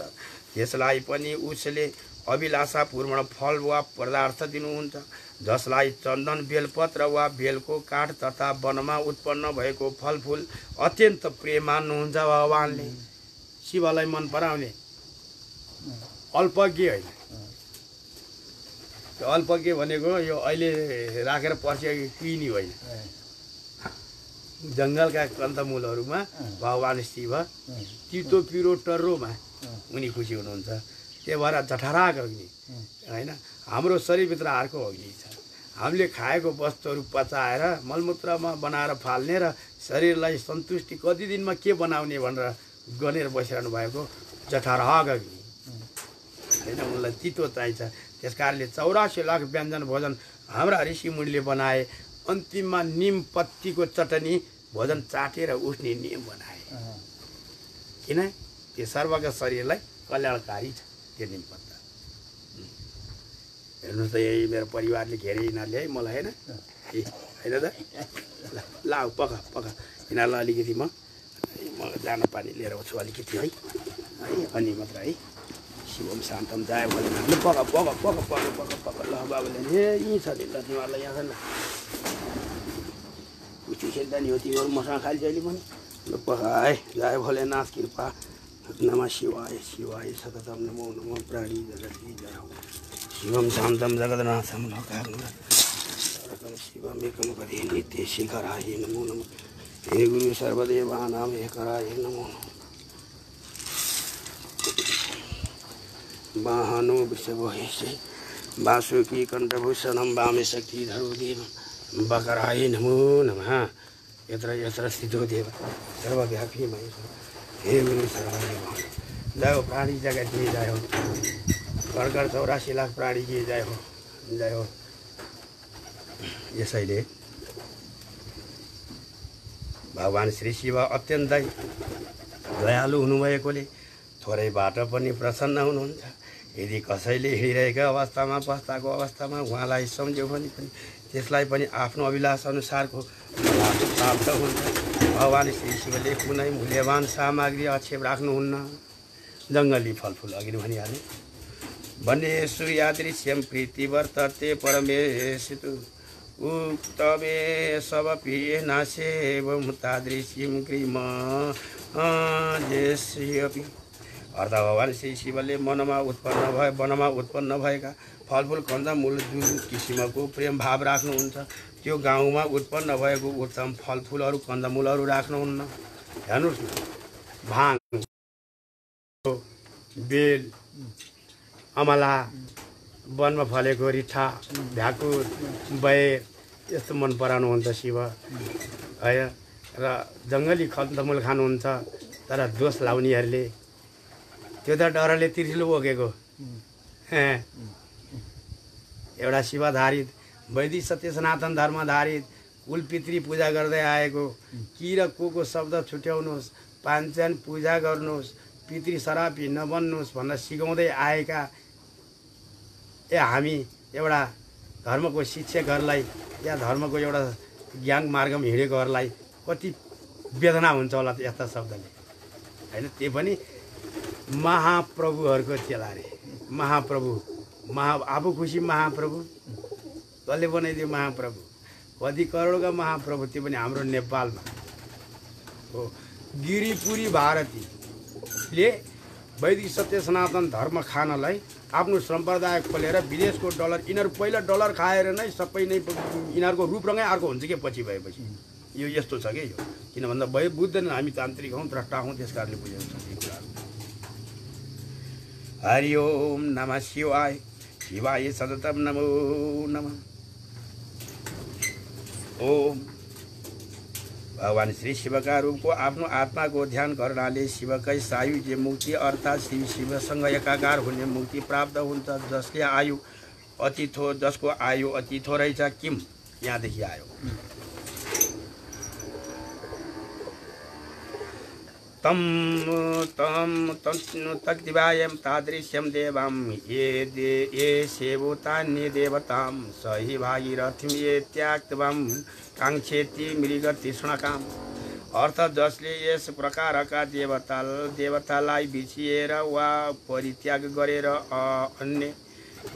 त्यसलाई पनि उसले अभिलाषापूर्ण फल वा पदार्थ दिनुहुन्छ। जसलाई चन्दन बेलपत्र वा बेलको काठ तथा वनमा उत्पन्न भएको फलफुल अत्यन्त प्रिय मान्नुहुन्छ भगवानले। शिवलाई मन पराउने अल्पज्ञ होइन। त्यो अल्पज्ञ भनेको यो अहिले राखेर पर्सेको किनी होइन। जङ्गलका कन्दमूलहरूमा भगवान शिव तितो पिरो टर्रोमा उनी खुसी हुनुहुन्छ। त्यही भएर जठराग अग्नि होइन हाम्रो शरीरभित्र अर्को अग्नि छ। हामीले खाएको वस्तुहरू पचाएर मलमूत्रमा बनाएर फाल्ने र शरीरलाई सन्तुष्टि कति दिनमा के बनाउने भनेर गनेर बसिरहनु भएको जठराग अग्नि होइन। उनलाई तितो चाहिन्छ। त्यस कारणले 84 लाख व्यञ्जन भोजन हाम्रा ऋषिमुनिले बनाए। अन्तिममा निम पत्तीको चटनी भोजन चाटेर उठ्ने नियम बनाए। किन त्यो सर्वका शरीरलाई कल्याणकारी छ त्यो निम पत्ता। हेर्नुहोस् त यही मेरो परिवारले घेरे यिनीहरूले है मलाई होइन होइन त ल पका पका यिनीहरूलाई अलिकति म दाना पानी लिएर आउँछु अलिकति है अनि मात्र है। शिवम शान्तम जाए भने पका पका पका पका पका पका ल बाबुले ए यहीँ छ नि ल तिमीहरूलाई यहाँ छ न कुची खेल्दा नि हो तिमीहरू मसँग खाली अहिले पनि ल पका है। जय भोलेनाथ कृपा नमः शिवाय शिवाय सततम नमो नमो प्राणी जगति जय हो। शिवम शान्तम जगन्नाथम लोकाग्रम शिवम एकम पदे नित्य शिखराय नमो नमः। हे गुरु सर्वदेवानां एकराय नमो नमः। वाहनो वृषभोहेशे वासुकी कण्ठभूषणं वामे शक्तिधरो देवं बकराय नमो नमः। यत्र यत्र स्थितो देव सर्वव्यापी महेश्वर। हे गुरु सर्वदेव जय हो। प्राणी जगत की जय हो। कर 84 लाख प्राणी की जय हो जय हो। यसैले भगवान श्री शिव अत्यन्तै दयालु हुनुभएकोले थोरैबाट पनि प्रसन्न हुनुहुन्छ। यदि कसैले हिँडिरहेका अवस्थामा बस्दाको अवस्थामा उहाँलाई सम्झ्यो भने पनि त्यसलाई पनि आफ्नो अभिलाष अनुसारको प्राप्त हुन्छ। भगवान श्री शिवले कुनै मूल्यवान सामग्री आक्षेप राख्नुहुन्न। जङ्गली फलफुल अघि भनिहालेँ। भन्ने सूर्यादृश्यम प्रीति वर्तते परमेशितु उक्तमे सबपि नासेवम तादृश्यम ग्रीम जेस्यपि। अर्थात् भगवान श्री शिवले वनमा उत्पन्न भएका फलफुल कन्दमूल जुन किसिमको प्रेम भाव राख्नुहुन्छ त्यो गाउँमा उत्पन्न भएको उत्तम फलफुलहरू कन्दमूलहरू राख्नुहुन्न। हेर्नुहोस् न भाङ बेल अमला वनमा फलेको रिठा भ्याकुर बयर यस्तो मन पराउनुहुन्छ शिव है। र जङ्गली कन्दमूल खानुहुन्छ तर दोष लाउनेहरूले त्यो त डरले त्रिशूल बोकेको एउटा शिवधारित वैदिक सत्य सनातन धर्मधारित कुल पितृ पूजा गर्दै आएको कि र को शब्द छुट्याउनुहोस् पाञ्चान पूजा गर्नुहोस् पितृ शराबी नबन्नुहोस् भनेर सिकाउँदै आएका हामी एउटा धर्मको शिक्षकहरूलाई या धर्मको एउटा ज्ञान मार्गमा हिँडेकोहरूलाई कति वेदना हुन्छ होला यस्ता शब्दले होइन। त्यो पनि महाप्रभुहरूको चेला रे महाप्रभु आफू खुसी महाप्रभु कसले बनाइदियो महाप्रभु कति करोडका महाप्रभु त्यो पनि हाम्रो नेपालमा हो। गिरिपुरी भारतीले वैदिक सत्य सनातन धर्म खानलाई आफ्नो सम्प्रदाय खोलेर विदेशको डलर यिनीहरू पहिला डलर खाएर नै सबै नै यिनीहरूको रूपरङ्गै अर्को हुन्छ कि पछि भएपछि यो यस्तो छ कि यो किन भन्दा बुद्ध नै हामी तान्त्रिक हौँ द्रष्टा हौँ त्यस कारणले बुझेको छ यो कुराहरू। हरि ओम नमः शिवाय। शिवाय सततम नमो नमः। ओम। भगवान श्री शिवका रूपको आफ्नो आत्माको ध्यान गर्नाले शिवकै सायुज्य मुक्ति अर्थात् श्री शिवसँग एकाकार हुने मुक्ति प्राप्त हुन्छ। जसको आयु अति थोरै छ। किम यहाँदेखि आयो। तम तक्तिवायम तादृश्यम देवम ये सेवोतान्य देवताम सही भागीरथिम ये त्याक्तवम कांक्षेति मृगतृष्णकाम। अर्थ जसले यस प्रकारका देवतालाई बिर्सिएर वा परित्याग गरेर अन्य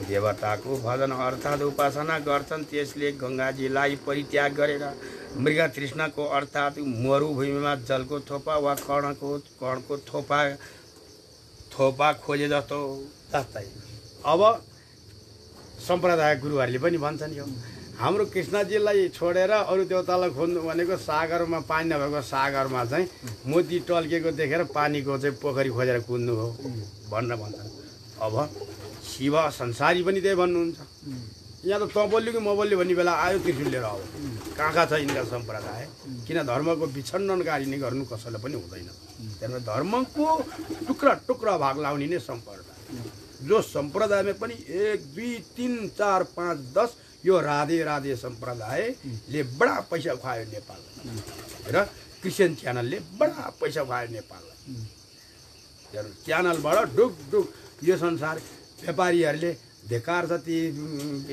देवताको भजन अर्थात् उपासना गर्छन् त्यसले गंगाजीलाई परित्याग गरेर मृग तृष्णाको अर्थात् मरुभूमिमा जलको थोपा वा कर्णको थोपा खोजे जस्तो जस्तै। अब सम्प्रदाय गुरुहरूले पनि भन्छन् यो हाम्रो कृष्णजीलाई छोडेर अरू देवतालाई खोज्नु भनेको सागरमा पानी नभएको सागरमा चाहिँ मोती टल्केको देखेर पानीको चाहिँ पोखरी खोजेर कुद्नु हो भन्छन्। अब शिव संसारी पनि त्यही भन्नुहुन्छ। यहाँ त बोल्यो कि म बोल्यो भन्ने बेला आयो त्रिशूल लिएर। अब कहाँ छ यिनका सम्प्रदाय। किन धर्मको विछिन्नकारी नै गर्नु कसैलाई पनि हुँदैन। त्यसमा धर्मको टुक्रा टुक्रा भाग लाउने नै सम्प्रदाय। जो सम्प्रदायमा पनि 1 2 3 4 5 10 यो राधे राधे सम्प्रदायले बडा पैसा खुवायो नेपाललाई र क्रिस्चियन च्यानलले बडा पैसा खुवायो नेपाललाई। च्यानलबाट ढुक ढुक यो संसार व्यापारीहरूले धिक्कार छ ती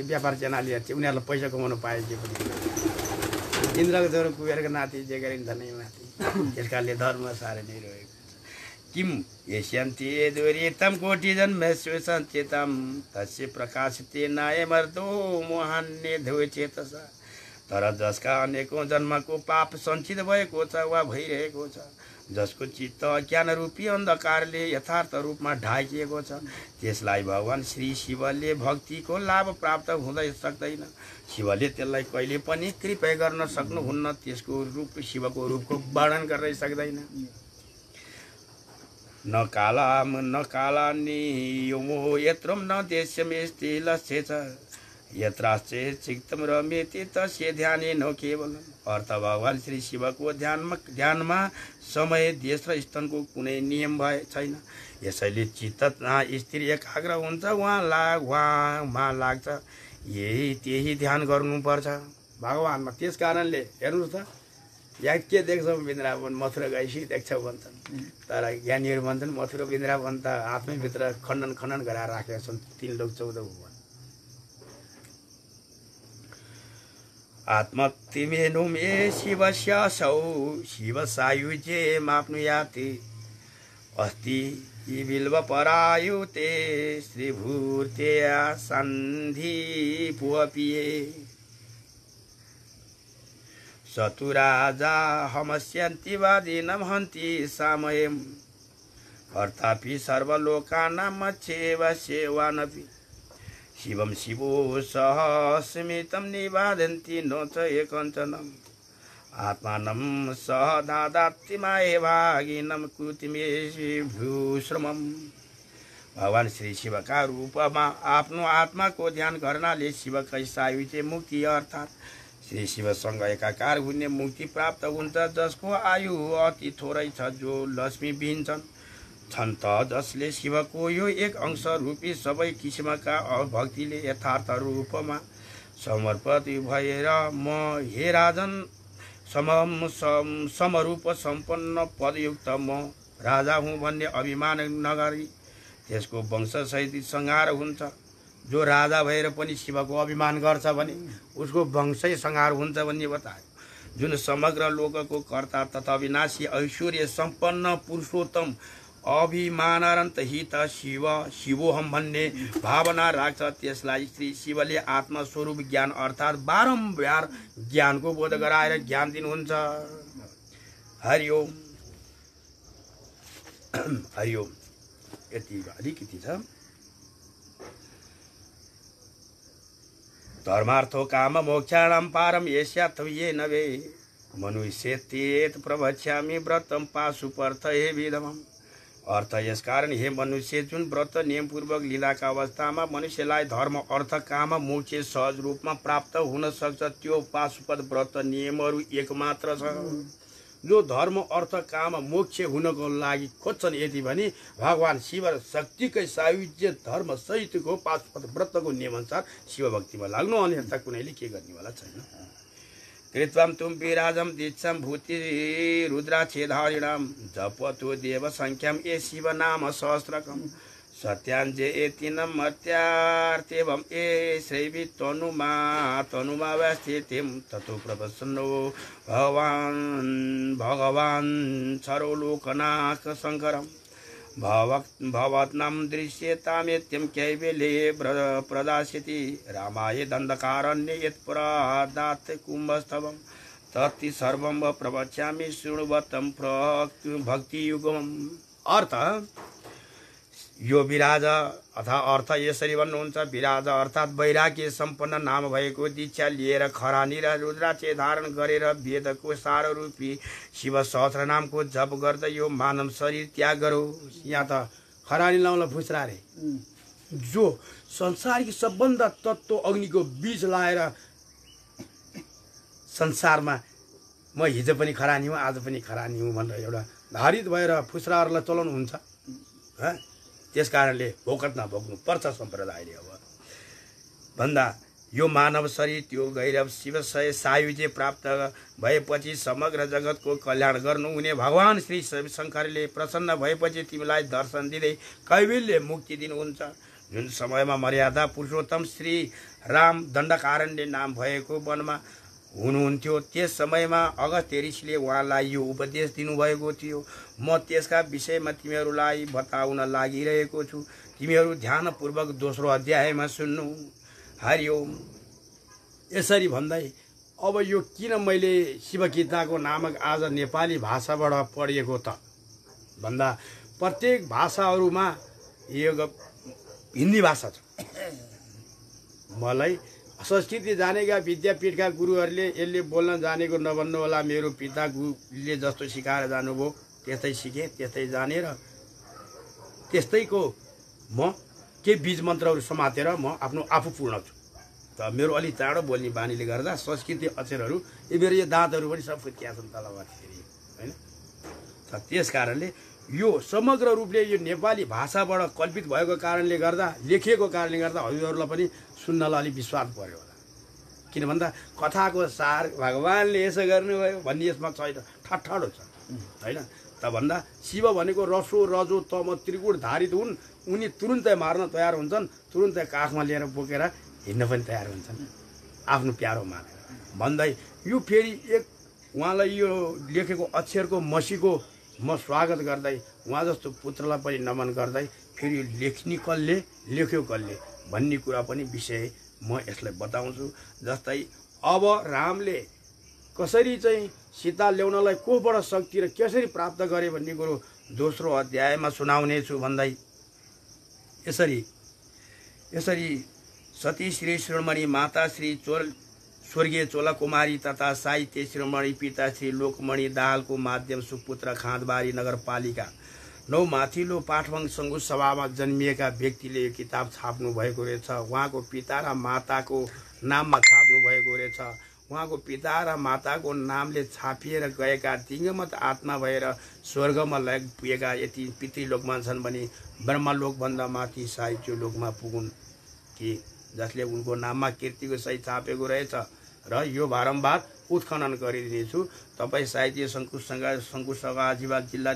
व्यापार च्यानलहरू चाहिँ उनीहरूलाई पैसा कमाउनु पाए के पनि। इन्द्रको छोरो कुबेरको नाति जे गरिन्छ नै माथि। त्यस कारणले धर्म साह्रै नै रहेको किम यस्यन्ति द्वैतम कोटि जन्मेश्व सञ्चेतम तस्य प्रकाशिते नाय मर्दो मोहान्य ध्वे चेतसा। तर जसका अनेकौं जन्मको पाप सञ्चित भएको छ वा भइरहेको छ, जसको चित्त अज्ञान रूपी अन्धकारले यथार्थ रूपमा ढाकिएको छ, त्यसलाई भगवान श्री शिवले भक्तिको लाभ प्राप्त हुँदै सक्दैन। शिवले त्यसलाई कहिले पनि कृपा गर्न सक्नुहुन्न। त्यसको रूप शिवको रूपको वर्णन गर्न सक्दैन। न कालानि योमो यत्रम न देशमेस्ति लक्ष्य छ यत्राश्चे चित्तम रमेति तस्य ध्याने न केवल। अर्थ भगवान श्री शिवको ध्यानमा समय देश र स्थानको कुनै नियम भए छैन। यसैले चित्त स्थिर एकाग्र हुन्छ, उहाँ लाग्छ। त्यही ध्यान गर्नुपर्छ भगवानमा। त्यस कारणले हेर्नुहोस् त यहाँ के देख्छ वृन्दावन मथुरा गएपछि देख्छ भन्छन्। तर ज्ञानीहरू भन्छन् मथुरा वृन्दावन त आत्मैभित्र खण्डन गराएर राखेका छन् 3 लोक 14 भुवन। आत्मक्तिमेनु मे शिवस्यासौ शिवसायुज्ये माप्नुयाति अस्ति बिल्वपरायुते श्रीभूर्त्या सन्धि पुअपिये सतुराजा हमस्यन्ति वादिनं हन्ति सामयम् अर्थापि सर्वलोकानां मच्छेव सेवानपि शिवं शिवो सह स्मितं निवादन्ति नो च एकञ्चनम् आत्मानं सह दादाति माये भागिनं कृतिमेभ्युश्रमम्। भगवान श्री शिवका रूपमा आफ्नो आत्माको ध्यान गर्नाले शिवकै सायुज्य मुक्ति अर्थात् श्री शिवसँग एकाकार हुने मुक्ति प्राप्त हुन्छ। जसको आयु अति थोरै छ, जो लक्ष्मीविहीन छन् त जसले शिवको यो एक अंश रूपी सबै किसिमका भक्तिले यथार्थ रूपमा समर्पित भएर म हे राजन समरूप सम्पन्न पदयुक्त म राजा हुँ भन्ने अभिमान नगरी त्यसको वंशसहित संहार हुन्छ। जो राजा भएर पनि शिवको अभिमान गर्छ भने उसको वंशै संहार हुन्छ भन्ने बतायो। जुन समग्र लोकको कर्ता तथा अविनाशी ऐश्वर्य सम्पन्न पुरुषोत्तम अभिमानानन्त हित शिवोहम भन्ने भावना राख्छ, त्यसलाई श्री शिवले आत्मस्वरूप ज्ञान अर्थात् बारम्बार ज्ञानको बोध गराएर ज्ञान दिनुहुन्छ। हरिओम हरिओम। यति अलिकति छ। धर्मार्थो काम मोक्षाणां पारम येष्यात्म येन वे मनुष्येत्येत प्रवक्ष्यामि व्रतं पाशुपर्थये विधमम्। अर्थ यसकारण हे मनुष्य, जुन व्रत नियमपूर्वक लीलाका अवस्थामा मनुष्यलाई धर्म अर्थ काम मोक्ष सहज रूपमा प्राप्त हुन सक्छ, त्यो पाशुपत व्रत नियमहरू एक मात्र छ। जो धर्म अर्थ काम मोक्ष हुनको लागि खोज्छन् यदि भने भगवान शिव र शक्तिकै सायुज्य धर्म सहितको पाशुपत व्रतको नियमअनुसार शिव भक्तिमा लाग्नु, अन्यथा कुनैले के गर्नेवाला छैन। कृत्वं तुम विराजम दीक्षम भूति रुद्राक्षेधारिणाम जपतो देव संख्याम ए शिव नाम सहस्रकम सत्यांजे एतिनम मर्त्यार्थेवम ए श्रैवि तनुमा व्यस्थितिम ततो प्रपन्नो भगवान छरो लोकनाथ शंकरम भवत्नाम दृश्यतामेत्यम कैवल्ये प्रदास्यति रामाय दंडकारण्ये यत्परादात् कुंभस्तवम तत्ति सर्वं प्रवक्ष्यामि शृण्वतं भक्तियुगम। अर्थ यो विराज अथवा अर्थ यसरी भन्नुहुन्छ, विराज अर्थात् वैराग्य सम्पन्न नाम भएको दीक्षा लिएर खरानी र रुद्राक्ष धारण गरेर वेदको सार रूपी शिव सहस्र नामको जप गर्दै यो मानव शरीर त्याग गरो। यहाँ त खरानी लाउन फुस्रा रे, जो संसारकी सबभन्दा तत्त्व अग्निको बीज लाएर संसारमा म हिजो पनि खरानी हुँ आज पनि खरानी हुँ भनेर एउटा धारित भएर फुस्राहरूलाई चलाउनुहुन्छ। त्यस कारणले भोकत नभोग्नु पर्छ सम्प्रदायले। अब भन्दा यो मानव शरीर त्यो गैरव शिवशय सायुज्य प्राप्त भएपछि समग्र जगतको कल्याण गर्नुहुने भगवान श्री शङ्करले प्रसन्न भएपछि तिमीलाई दर्शन दिँदै कैवल्य मुक्ति दिनुहुन्छ। जुन समयमा मर्यादा पुरुषोत्तम श्री राम दण्डकारण्य नाम भएको वनमा हुनुहुन्थ्यो, त्यस समयमा अगस्त्य ऋषिले उहाँलाई यो उपदेश दिनुभएको थियो। म त्यसका विषयमा तिमीहरूलाई बताउन लागिरहेको छु, तिमीहरू ध्यानपूर्वक दोस्रो अध्यायमा सुन्नु। हरिओम। यसरी भन्दै अब यो किन मैले शिवगीताको नामक आज नेपाली भाषाबाट पढिएको त भन्दा प्रत्येक भाषाहरूमा यो हिन्दी भाषा छ। मलाई संस्कृति जानेका विद्यापीठका गुरुहरूले यसले बोल्न जानेको नभन्नु होला, मेरो पिताले जस्तो सिकाएर जानुभयो त्यस्तै सिकेँ, त्यस्तै जानेर त्यस्तैको म केही बीज मन्त्रहरू समातेर म आफू पूर्ण छु। त मेरो अलि चाँडो बोल्ने बानीले गर्दा संस्कृति अक्षरहरू मेरो यो दाँतहरू पनि सब फुत्किया छन् तलमाथि होइन। त्यस कारणले यो समग्र रूपले यो नेपाली भाषाबाट कल्पित भएको कारणले गर्दा लेखिएको कारणले गर्दा हजुरहरूलाई पनि सुन्नलाई अलिक विश्वास पर्यो होला। किन भन्दा कथाको सार भगवानले यसो गर्नुभयो भन्ने यसमा छैन, ठाडो छ होइन। त भन्दा शिव भनेको रसो रजो तम त्रिगुण धारित हुन्, उनी तुरुन्तै मार्न तयार हुन्छन्, तुरुन्तै काखमा लिएर बोकेर हिँड्न पनि तयार हुन्छन् आफ्नो प्यारो मानेर भन्दै यो फेरि एक उहाँलाई यो लेखेको अक्षरको मसीको म स्वागत गर्दै उहाँ जस्तो पुत्रलाई पनि नमन गर्दै फेरि लेख्ने कसले लेख्यो कसले भन्ने कुरा पनि विषय म यसलाई बताउँछु। जस्तै अब रामले कसरी चाहिँ सीता ल्याउनलाई कोबाट शक्ति र कसरी प्राप्त गरे भन्ने कुरो दोस्रो अध्यायमा सुनाउने छु भन्दै यसरी सती श्री शिरोमणि माता श्री स्वर्गीय चोला कुमारी तथा साहित्य शिरोमणि पिता श्री लोकमणि दाहालको माध्यम सुपुत्र खाँदबारी नगरपालिका 9 माथिल्लो पाठवङ सङ्घु सभामा जन्मिएका व्यक्तिले यो किताब छाप्नु भएको रहेछ। उहाँको पिता र माताको नाममा छाप्नु भएको रहेछ। उहाँको पिता र माताको नामले छापिएर गएका दिङ्गमत आत्मा भएर स्वर्गमा पुगेका यति पितृलोकमा छन् भने ब्रह्मलोकभन्दा माथि साहित्य लोकमा पुगुन् कि जसले उनको नाममा कीर्तिको सही छापेको रहेछ। र यो बारम्बार उत्खनन गरिदिनेछु। तपाईँ साहित्य शङ्कुसभा जिवा जिल्ला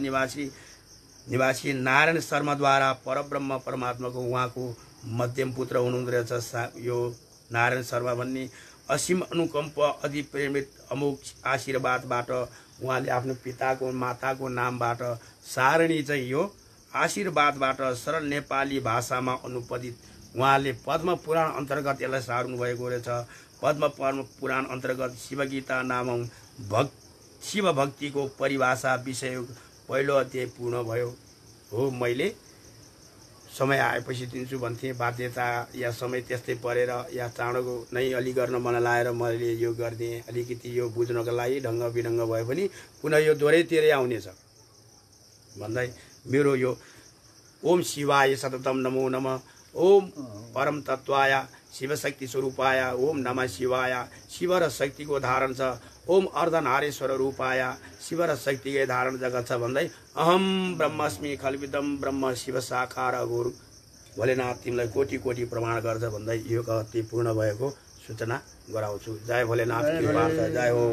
निवासी नारायण शर्माद्वारा परब्रह्म परमात्माको उहाँको मध्यम पुत्र हुनुहुँदो रहेछ। यो नारायण शर्मा भन्ने असीम अनुकम्प अति प्रेमित अमुक आशीर्वादबाट उहाँले आफ्नो पिताको माताको नामबाट सारणी चाहिँ यो आशीर्वादबाट सरल नेपाली भाषामा अनुवादित उहाँले पद्म पुराण अन्तर्गत यसलाई सार्नु भएको रहेछ। पद्म पुराण अन्तर्गत शिवगीता नामक शिव भक्तिको परिभाषा विषय पहिलो अध्याय पूर्ण भयो हो। मैले समय आएपछि दिन्छु भन्थेँ, बाध्यता या समय त्यस्तै परेर या चाँडो नै अलि गर्न मन लाएर मैले यो गरिदिएँ। अलिकति यो बुझ्नको लागि ढङ्ग बिढङ्ग भए पनि पुनः यो दोहोरैतिरै आउनेछ भन्दै मेरो यो ओम शिवाय सततम नमो नमः, ओम परम तत्वाय शिवशक्ति स्वरूपाय ओम नमः शिवाय। शिव र शक्तिको धारण छ। ओम अर्धनारेश्वर रूपाय शिव र शक्तिकै धारण जगत छ भन्दै अहम ब्रह्मस्मि खल्विदम ब्रह्म शिव साकार गुरु भोलेनाथ तिमीलाई कोटि कोटि प्रमाण गर्छ भन्दै यो गति पूर्ण भएको सूचना गराउँछु। जय भोलेनाथ, कृपा छ। जय हो।